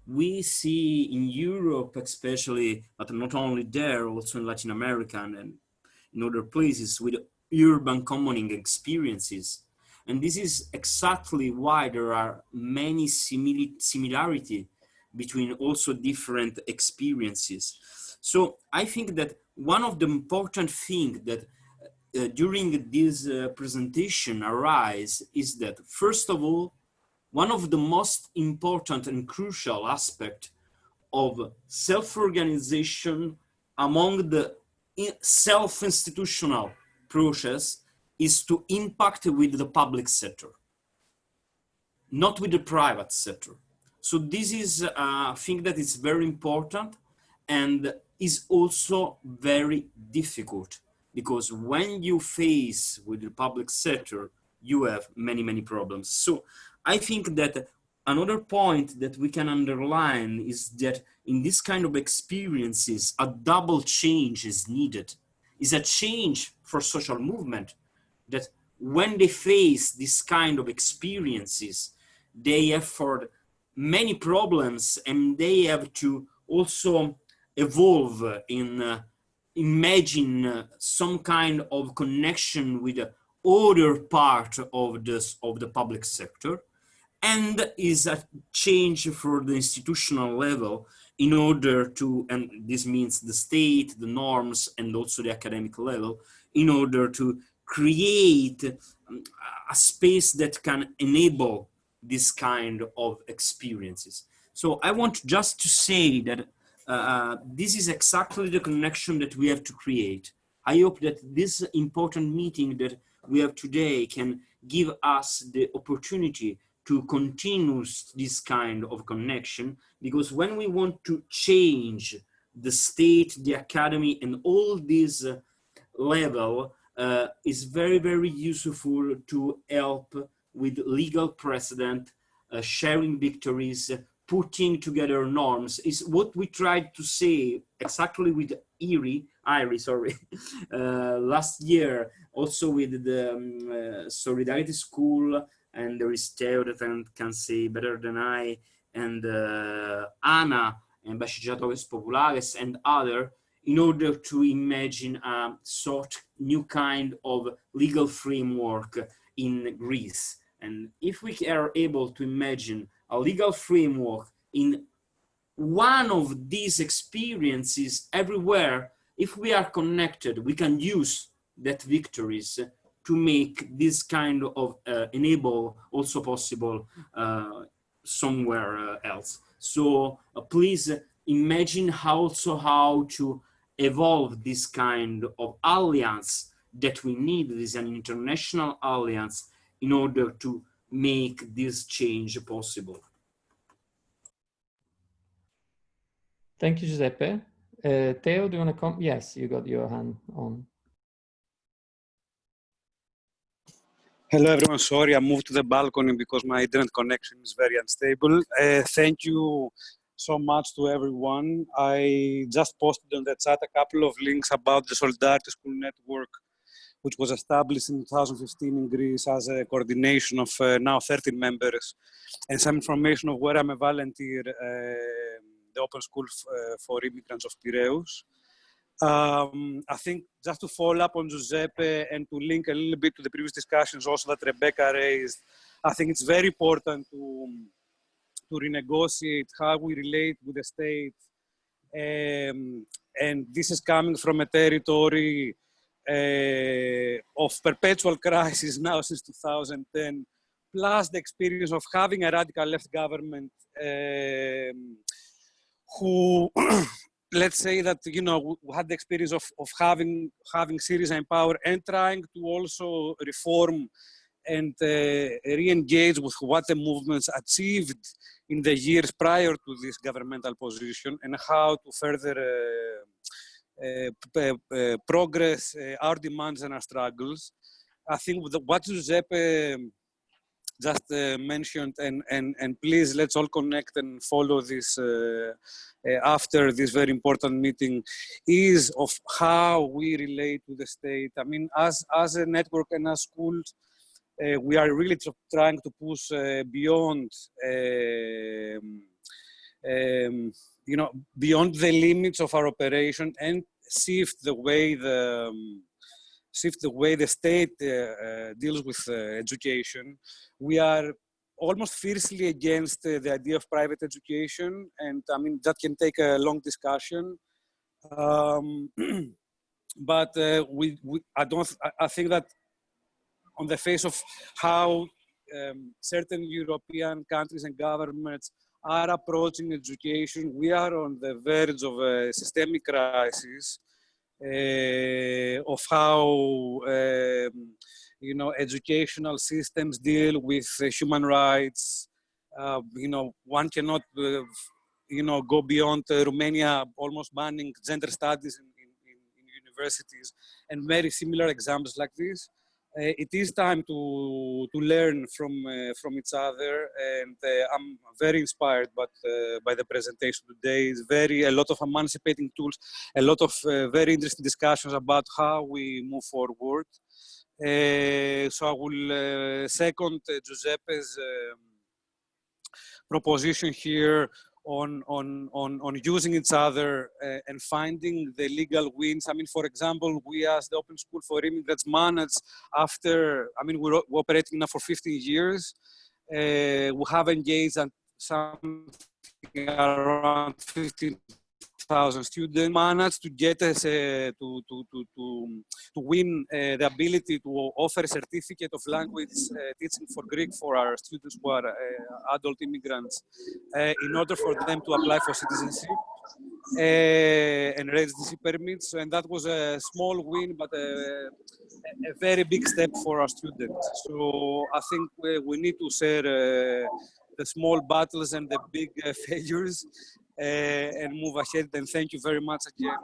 We see in Europe especially, but not only there, also in Latin America and in other places, with urban commoning experiences. And this is exactly why there are many similarity between also different experiences. So I think that one of the important things that during this presentation arise is that, first of all, one of the most important and crucial aspects of self-organization among the self-institutional process is to impact with the public sector, not with the private sector. So this is a thing that is very important and is also very difficult, because when you face with the public sector, you have many, many problems. So I think that another point that we can underline is that in this kind of experiences, a double change is needed. Is a change for social movement that when they face this kind of experiences, they have for many problems, and they have to also evolve in imagine some kind of connection with the other part of the public sector, and is a change for the institutional level in order to, and this means the state, the norms, and also the academic level, in order to create a space that can enable this kind of experiences. So I want just to say that this is exactly the connection that we have to create. I hope that this important meeting that we have today can give us the opportunity to continue this kind of connection, because when we want to change the state, the academy, and all this level, is very, very useful to help with legal precedent, sharing victories, putting together norms, is what we tried to say exactly with Iri, last year, also with the Solidarity School, and there is Theo that can say better than I, and Anna, and Baciciatores Populares, and other, in order to imagine a sort new kind of legal framework in Greece. And if we are able to imagine a legal framework in one of these experiences everywhere, if we are connected, we can use that victories to make this kind of enable also possible somewhere else. So please imagine how to evolve this kind of alliance that we need. This is an international alliance in order to make this change possible. Thank you, Giuseppe. Theo, do you want to come? Yes, you got your hand on. Hello everyone, sorry I moved to the balcony because my internet connection is very unstable. Thank you so much to everyone. I just posted on the chat a couple of links about the Solidarity School Network, which was established in 2015 in Greece as a coordination of now 13 members, and some information of where I'm a volunteer, the Open School for Immigrants of Piraeus. I think just to follow up on Giuseppe and to link a little bit to the previous discussions also that Rebecca raised, I think it's very important to renegotiate how we relate with the state. And this is coming from a territory of perpetual crisis now since 2010, plus the experience of having a radical left government who let's say that, you know, we had the experience of having Syriza in power and trying to also reform and re-engage with what the movements achieved in the years prior to this governmental position and how to further progress our demands and our struggles. I think what Giuseppe just mentioned, and please let's all connect and follow this after this very important meeting, is of how we relate to the state. I mean, as a network and as schools, we are really trying to push beyond, you know, beyond the limits of our operation and shift the way the state deals with education. We are almost fiercely against the idea of private education, and I mean that can take a long discussion. But I think that on the face of how certain European countries and governments are approaching education, we are on the verge of a systemic crisis. Of how you know, educational systems deal with human rights. You know, one cannot you know, go beyond Romania almost banning gender studies in universities, and very similar examples like this. It is time to learn from each other, and I'm very inspired by the presentation today. It's a lot of emancipating tools, a lot of very interesting discussions about how we move forward. So I will second Giuseppe's proposition here on using each other and finding the legal wins. I mean, for example, we as the Open School for Immigrants managed after, I mean, we're operating now for 15 years. We have engaged at something around 15,000 students, managed to get us to win the ability to offer a certificate of language teaching for Greek for our students who are adult immigrants in order for them to apply for citizenship and residency permits. And that was a small win, but a very big step for our students. So I think we need to share the small battles and the big failures and move ahead. And thank you very much again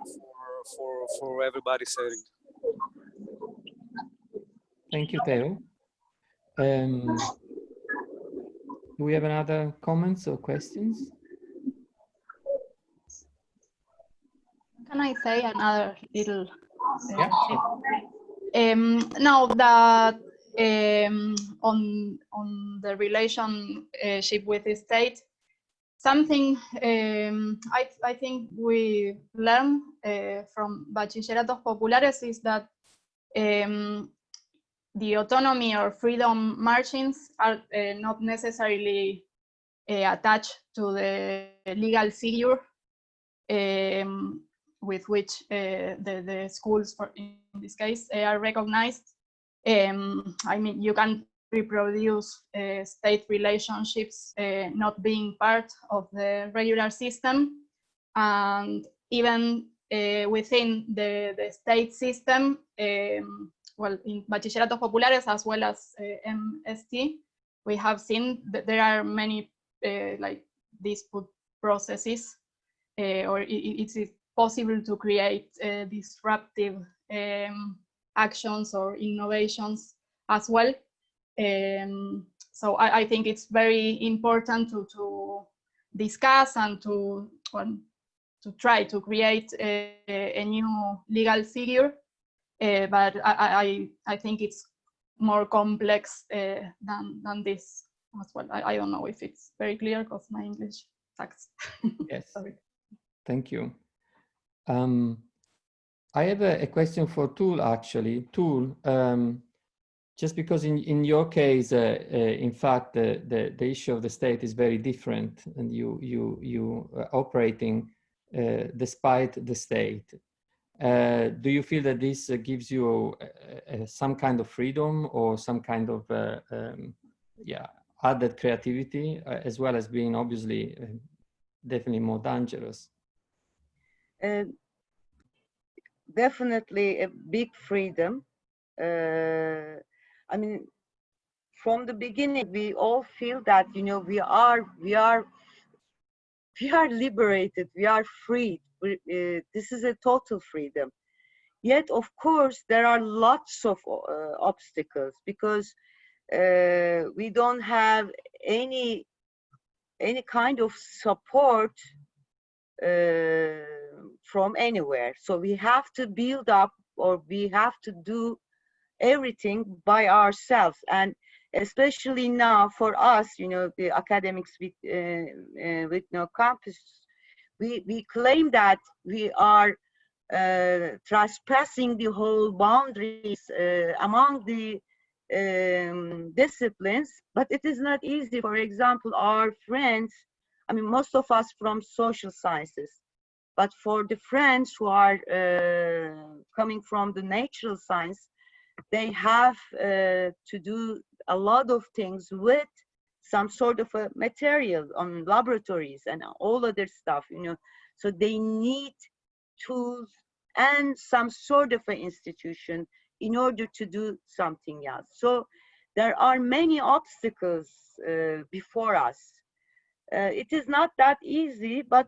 for everybody sharing. Thank you, Theo. Do we have another comments or questions? Can I say another little? Yeah. Now that on the relationship with the state, something I think we learn from Bachilleratos Populares is that the autonomy or freedom margins are not necessarily attached to the legal figure with which the schools, in this case, are recognized. I mean, you can reproduce state relationships not being part of the regular system, and even within the state system, well, in Bachilleratos Populares as well as MST, we have seen that there are many like dispute processes, or it's possible to create disruptive actions or innovations as well. So I think it's very important to discuss and to try to create a new legal figure, but I think it's more complex than this as well. I don't know if it's very clear because my English sucks. Yes. Sorry. Thank you. I have a question for Tul, actually. Tul, just because in your case, in fact, the issue of the state is very different, and you are operating despite the state. Do you feel that this gives you some kind of freedom or some kind of added creativity, as well as being obviously definitely more dangerous? Definitely a big freedom. I mean, from the beginning, we all feel that, you know, we are liberated, we are free. This is a total freedom. Yet, of course, there are lots of obstacles because we don't have any kind of support from anywhere. So we have to build up, or we have to do everything by ourselves. And especially now for us, you know, the academics with no campus, we claim that we are trespassing the whole boundaries among the disciplines, but it is not easy. For example, our friends, I mean, most of us from social sciences, but for the friends who are coming from the natural science, they have to do a lot of things with some sort of a material on laboratories and all other stuff, you know. So they need tools and some sort of an institution in order to do something else. So there are many obstacles before us. It is not that easy, but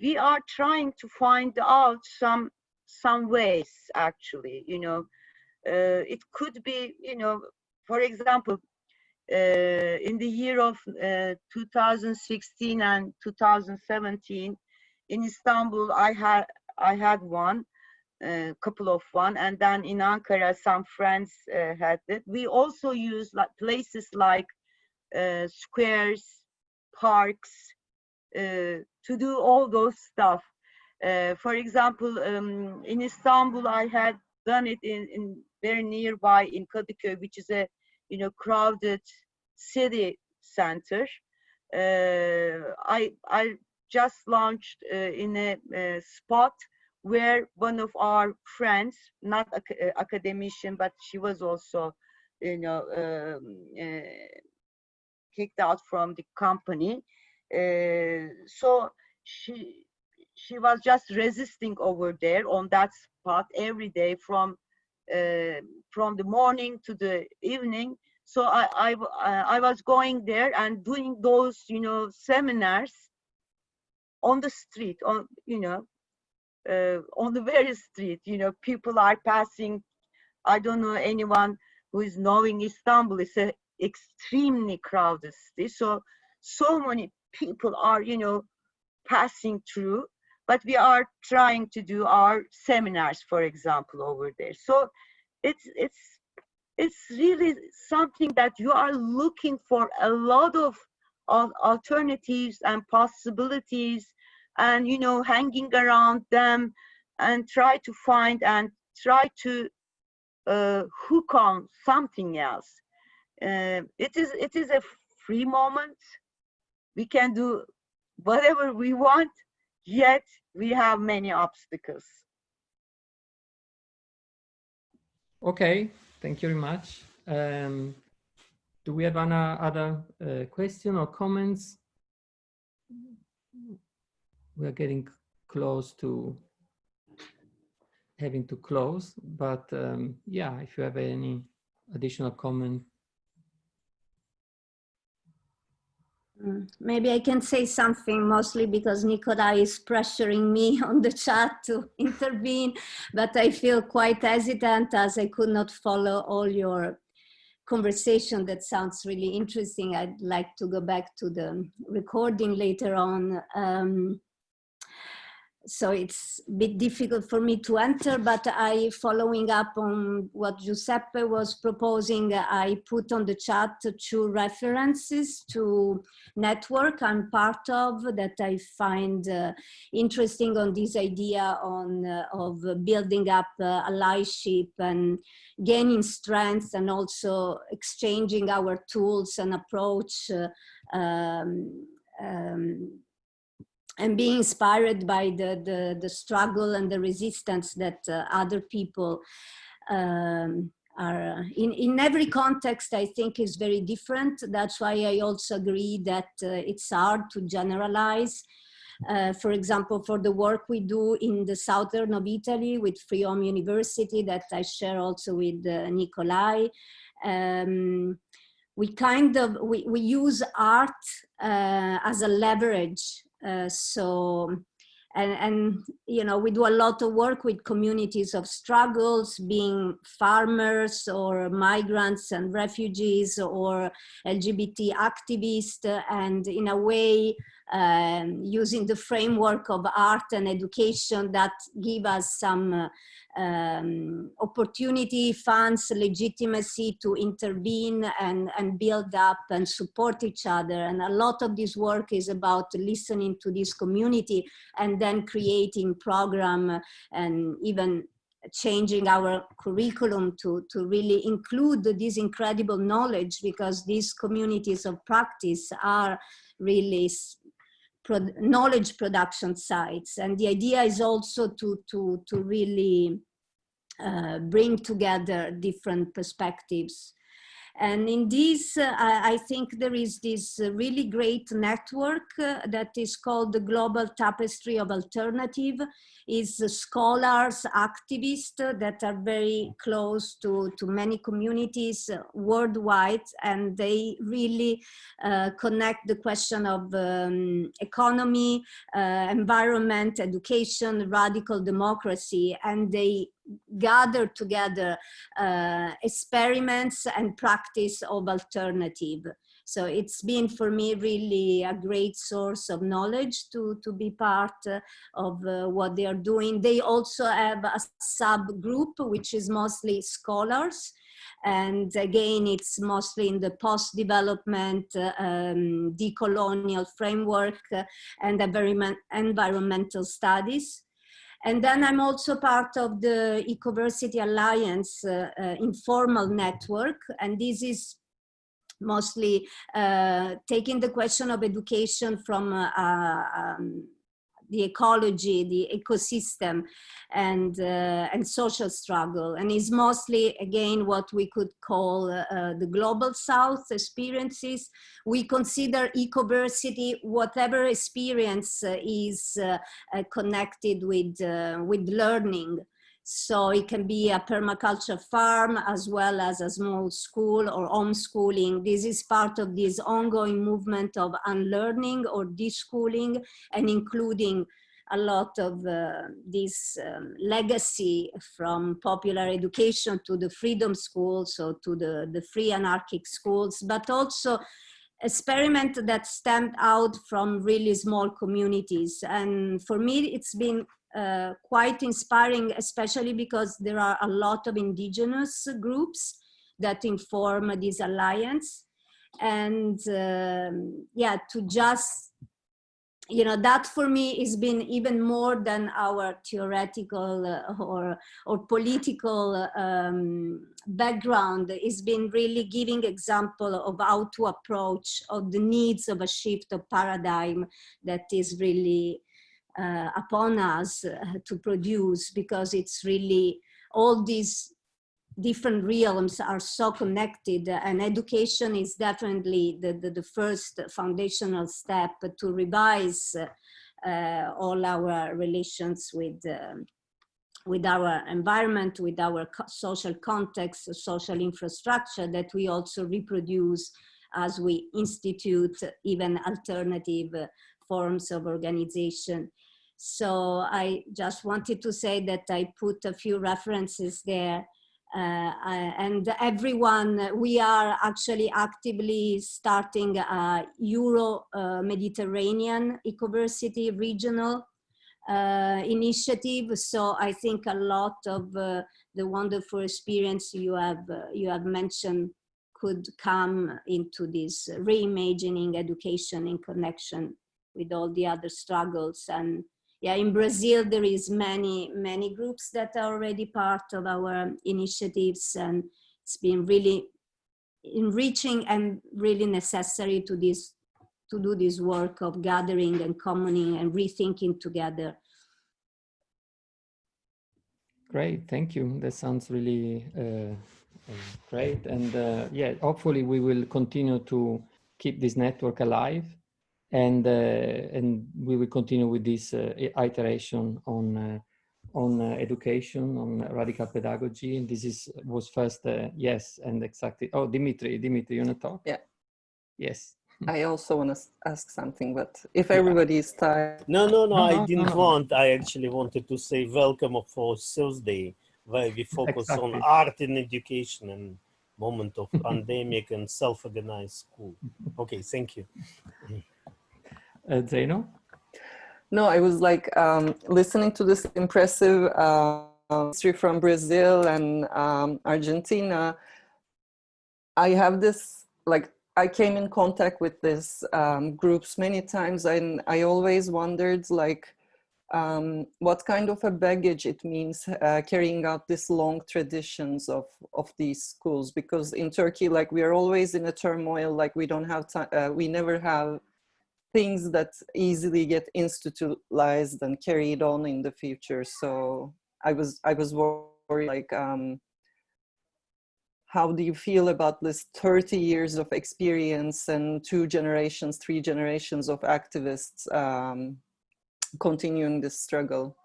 we are trying to find out some ways, actually, you know. It could be, you know, for example, in the year of 2016 and 2017 in Istanbul, I had one, a couple of one, and then in Ankara some friends had it. We also use like places like squares, parks, to do all those stuff. For example, in Istanbul, I had done it in very nearby in Kadıköy, which is a, you know, crowded city center. I just launched in a spot where one of our friends, not academician, but she was also, you know, kicked out from the company. So she was just resisting over there on that spot every day from the morning to the evening. So I was going there and doing those, you know, seminars on the street, on, you know, on the very street, you know, people are passing. I don't know anyone who is knowing Istanbul. It's an extremely crowded city. So many people are, you know, passing through, but we are trying to do our seminars, for example, over there. So it's really something that you are looking for a lot of alternatives and possibilities, and, you know, hanging around them and try to find and try to hook on something else. It is a free moment. We can do whatever we want, yet we have many obstacles. Okay, thank you very much. Do we have any other question or comments? We are getting close to having to close, but yeah, if you have any additional comment. Maybe I can say something, mostly because Nikolai is pressuring me on the chat to intervene, but I feel quite hesitant as I could not follow all your conversation that sounds really interesting. I'd like to go back to the recording later on. So it's a bit difficult for me to enter, but following up on what Giuseppe was proposing, I put on the chat 2 references to network I'm part of that I find interesting on this idea of building up allyship and gaining strength, and also exchanging our tools and approach, and being inspired by the struggle and the resistance that other people are in every context. I think is very different. That's why I also agree that it's hard to generalize. For example, for the work we do in the southern of Italy with Free Home University that I share also with Nikolai, we use art as a leverage. And you know, we do a lot of work with communities of struggles, being farmers or migrants and refugees or LGBT activists, and in a way using the framework of art and education that give us some opportunity, funds, legitimacy to intervene and build up and support each other. And a lot of this work is about listening to this community and then creating program and even changing our curriculum to really include this incredible knowledge, because these communities of practice are really knowledge production sites. And the idea is also to really bring together different perspectives. And in this, I think there is this really great network that is called the Global Tapestry of Alternative. Is scholars, activists that are very close to many communities worldwide, and they really connect the question of economy, environment, education, radical democracy, and they gather together experiments and practice of alternative. So it's been for me really a great source of knowledge to be part of what they are doing. They also have a subgroup which is mostly scholars. And again, it's mostly in the post-development, decolonial framework and environmental studies. And then I'm also part of the Ecoversity Alliance informal network. And this is mostly taking the question of education from the ecology, the ecosystem, and social struggle. And is mostly, again, what we could call the global South experiences. We consider ecoversity whatever experience is connected with learning. So it can be a permaculture farm as well as a small school or homeschooling. This is part of this ongoing movement of unlearning or deschooling, and including a lot of this legacy from popular education to the freedom schools, so to the free anarchic schools, but also experiment that stemmed out from really small communities. And for me, it's been quite inspiring, especially because there are a lot of indigenous groups that inform this alliance. And yeah, to just, you know, that for me has been even more than our theoretical or political background. It's been really giving example of how to approach of the needs of a shift of paradigm that is really upon us to produce, because it's really all these different realms are so connected, and education is definitely the first foundational step to revise all our relations with our environment, with our social context, social infrastructure that we also reproduce as we institute even alternative forms of organization. So I just wanted to say that I put a few references there And everyone, we are actually actively starting a Euro-Mediterranean Ecoversity regional initiative. So I think a lot of the wonderful experience you have mentioned could come into this reimagining education in connection with all the other struggles. And yeah, in Brazil, there is many groups that are already part of our initiatives, and it's been really enriching and really necessary to do this work of gathering and commoning and rethinking together. Great, thank you. That sounds really great. And yeah, hopefully we will continue to keep this network alive. And we will continue with this iteration on education, on radical pedagogy. And this was first, yes, and exactly. Oh, Dimitri, you want to talk? Yeah. Yes. I also want to ask something, but if everybody is tired. No, I didn't want. I actually wanted to say welcome for Thursday, where we focus on art in education and moment of pandemic and self-organized school. Okay, thank you. Zeynep? No, I was like listening to this impressive history from Brazil and Argentina. I have this, like, I came in contact with these groups many times, and I always wondered, like, what kind of a baggage it means carrying out these long traditions of these schools. Because in Turkey, like, we are always in a turmoil, like we don't have time, we never have things that easily get institutionalized and carried on in the future. So I was worried, like, how do you feel about this 30 years of experience and 2 generations, 3 generations of activists continuing this struggle?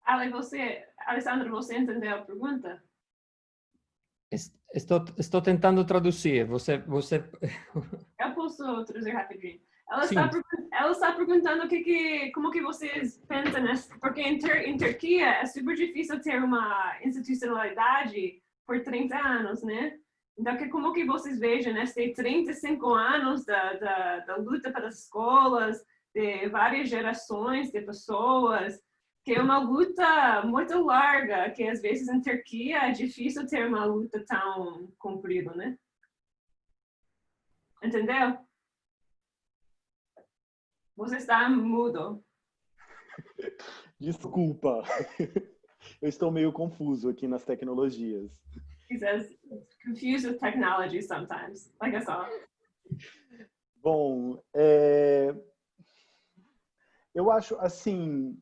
Alessandro, você entendeu a pergunta? Estou tentando traduzir. Você... Eu posso traduzir rapidinho. Ela está perguntando como que vocês pensam nessa, porque em Turquia é super difícil ter uma institucionalidade por 30 anos, né? Então, como que vocês vejam nesses 35 anos da luta pelas escolas, de várias gerações de pessoas, que é uma luta muito larga, que às vezes em Turquia é difícil ter uma luta tão comprida, né? Entendeu? Você está mudo. Desculpa. Eu estou meio confuso aqui nas tecnologias. He says, confused with technology sometimes, like I saw. Bom, eu acho, assim,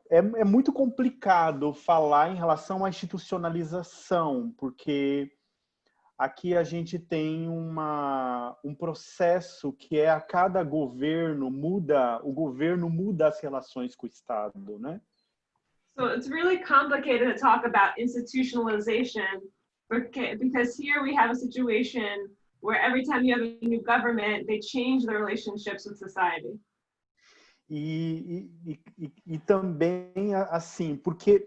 é muito complicado falar em relação à institucionalização, porque aqui a gente tem um processo que é a cada governo o governo muda as relações com o Estado, né? So it's really complicated to talk about institutionalization because here we have a situation where every time you have a new government, they change their relationships with society. E também, assim, porque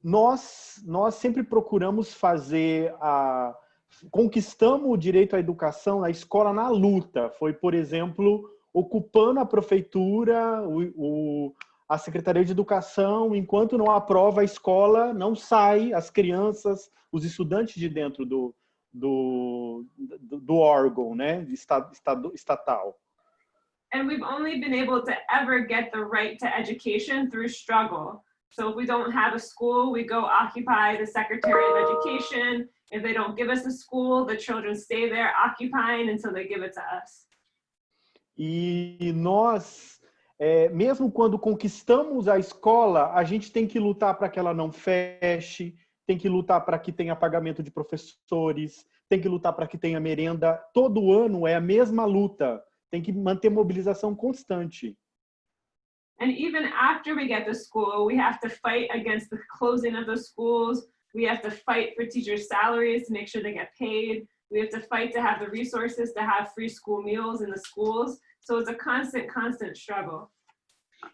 nós sempre procuramos fazer conquistamos o direito à educação na escola na luta. Foi, por exemplo, ocupando a prefeitura, a Secretaria de Educação, enquanto não aprova a escola, não sai as crianças, os estudantes de dentro do órgão, né, estatal. And we've only been able to ever get the right to education through struggle. So if we don't have a school, we go occupy the Secretary of Education. If they don't give us a school, the children stay there occupying until they give it to us. E nós, mesmo quando conquistamos a escola, a gente tem que lutar para que ela não feche, tem que lutar para que tenha pagamento de professores, tem que lutar para que tenha merenda. Todo ano é a mesma luta. Tem que manter mobilização constante. And even after we get to school, we have to fight against the closing of the schools. We have to fight for teachers' salaries to make sure they get paid. We have to fight to have the resources to have free school meals in the schools. So it's a constant struggle.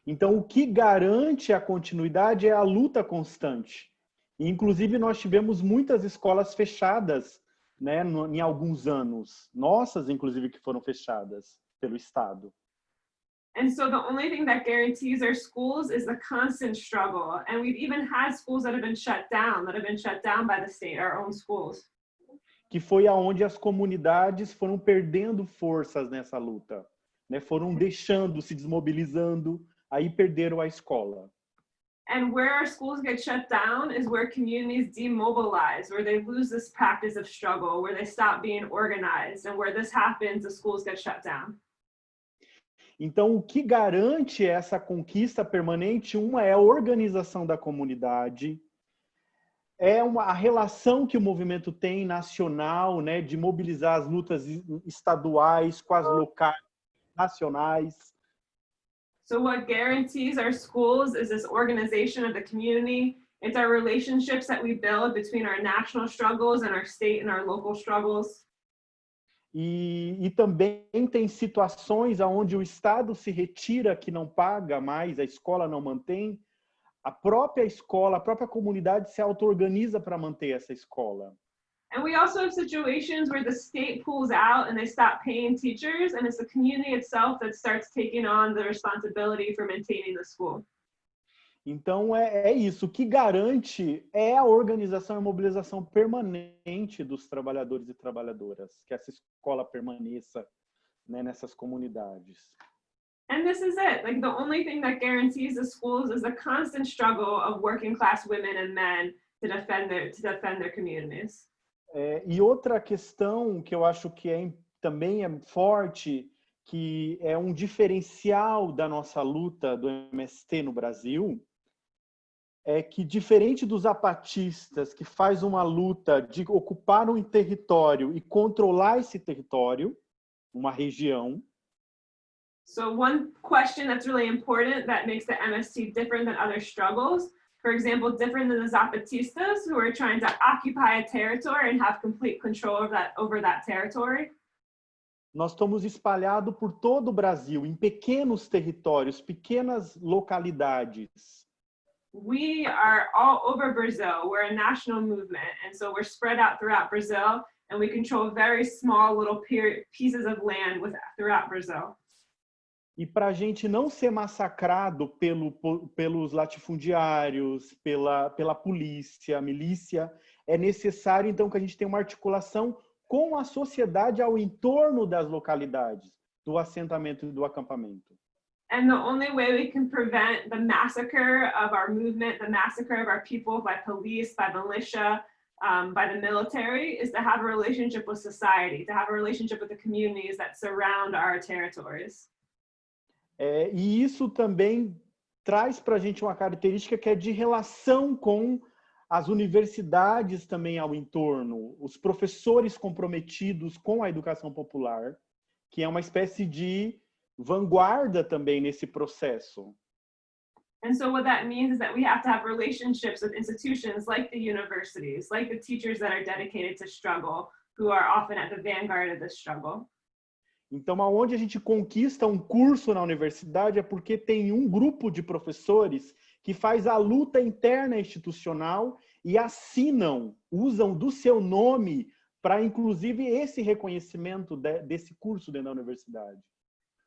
Então, o que garante a continuidade é a luta constante. E, inclusive, nós tivemos muitas escolas fechadas, né, em alguns anos. Nossas, inclusive, que foram fechadas pelo Estado. And so the only thing that guarantees our schools is the constant struggle. And we've even had schools that have been shut down by the state, our own schools. Que foi aonde as comunidades foram perdendo forças nessa luta, né? Foram deixando, se desmobilizando, aí perderam a escola. And where our schools get shut down is where communities demobilize, where they lose this practice of struggle, where they stop being organized, and where this happens, the schools get shut down. Então, o que garante essa conquista permanente, uma é a organização da comunidade, a relação que o movimento tem nacional, né, de mobilizar as lutas estaduais com as locais, nacionais. So what guarantees our schools is this organization of the community. It's our relationships that we build between our national struggles and our state and our local struggles. E também tem situações onde o Estado se retira, que não paga mais, a escola não mantém, a própria escola, a própria comunidade se auto-organiza para manter essa escola. And we also have situations where the state pulls out and they stop paying teachers, and it's the community itself that starts taking on the responsibility for maintaining the school. Então, é isso. O que garante é a organização e a mobilização permanente dos trabalhadores e trabalhadoras, que essa escola permaneça, né, nessas comunidades. And this is it. Like, the only thing that guarantees the schools is the constant struggle of working class women and men to defend their communities. E outra questão que eu acho que também é forte, que é um diferencial da nossa luta do MST no Brasil, é que, diferente dos zapatistas, que faz uma luta de ocupar um território e controlar esse território, uma região. So one question that's really important that makes the MST different than other struggles, for example, different than the Zapatistas, who are trying to occupy a territory and have complete control over that territory. Nós estamos espalhados por todo o Brasil, em pequenos territórios, pequenas localidades. We are all over Brazil. We're a national movement, and so we're spread out throughout Brazil, and we control very small little pieces of land throughout Brazil. E para a gente não ser massacrado pelos latifundiários, pela polícia, milícia, é necessário, então, que a gente tenha uma articulação com a sociedade ao entorno das localidades, do assentamento e do acampamento. And the only way we can prevent the massacre of our movement, the massacre of our people by police, by militia, by the military, is to have a relationship with society, to have a relationship with the communities that surround our territories. E isso também traz para a gente uma característica que é de relação com as universidades também ao entorno, os professores comprometidos com a educação popular, que é uma espécie de vanguarda também nesse processo. And so what that means is that we have to have relationships with institutions like the universities, like the teachers that are dedicated to struggle, who are often at the vanguard of this struggle. Então, aonde a gente conquista um curso na universidade é porque tem um grupo de professores que faz a luta interna institucional e usam do seu nome para, inclusive, esse reconhecimento desse curso dentro da universidade.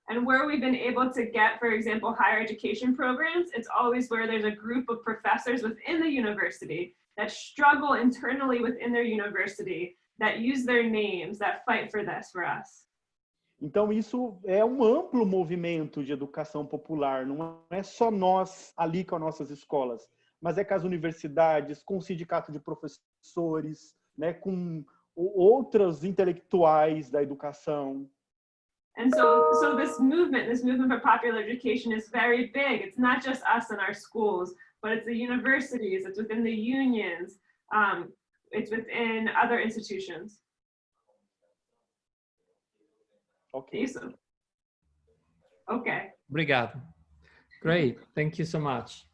And where we've been able to get, for example, higher education programs, it's always where there's a group of professors within the university that struggle internally within their university, that use their names, that fight for this for us. Então, isso é um amplo movimento de educação popular, não é só nós ali com as nossas escolas, mas é com as universidades, com o sindicato de professores, né, com outros intelectuais da educação. And so this movement for popular education is very big. It's not just us in our schools, but it's the universities, it's within the unions, it's within other institutions. Okay. Isso. Okay. Obrigado. Great. Thank you so much.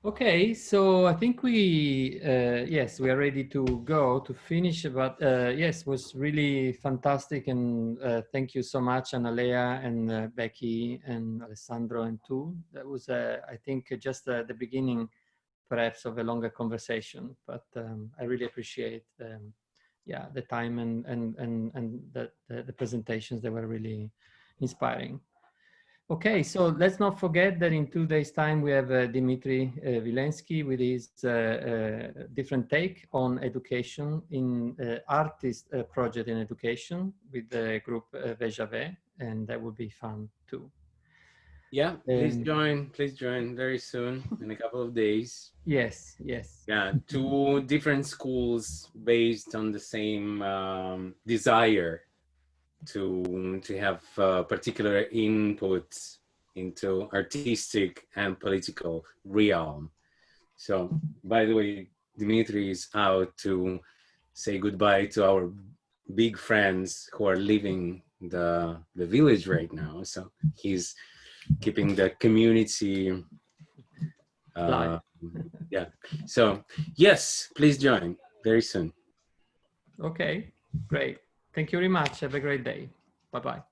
Okay, so I think we, yes, we are ready to go to finish, but yes, it was really fantastic, and thank you so much, Analea and Becky and Alessandro and Tu. That was, I think, just the beginning, perhaps, of a longer conversation, but I really appreciate, yeah, the time and the presentations. They were really inspiring. Okay, so let's not forget that in 2 days' time we have Dimitri Vilensky with his different take on education in artist project in education with the group Vejave, and that will be fun too. Yeah, please join very soon, in a couple of days. Yes, yes. Yeah, 2 different schools based on the same desire to have particular inputs into artistic and political realm. So, by the way, Dimitri is out to say goodbye to our big friends who are leaving the village right now. So he's keeping the community. Yeah. So yes, please join very soon. Okay, great. Thank you very much. Have a great day. Bye-bye.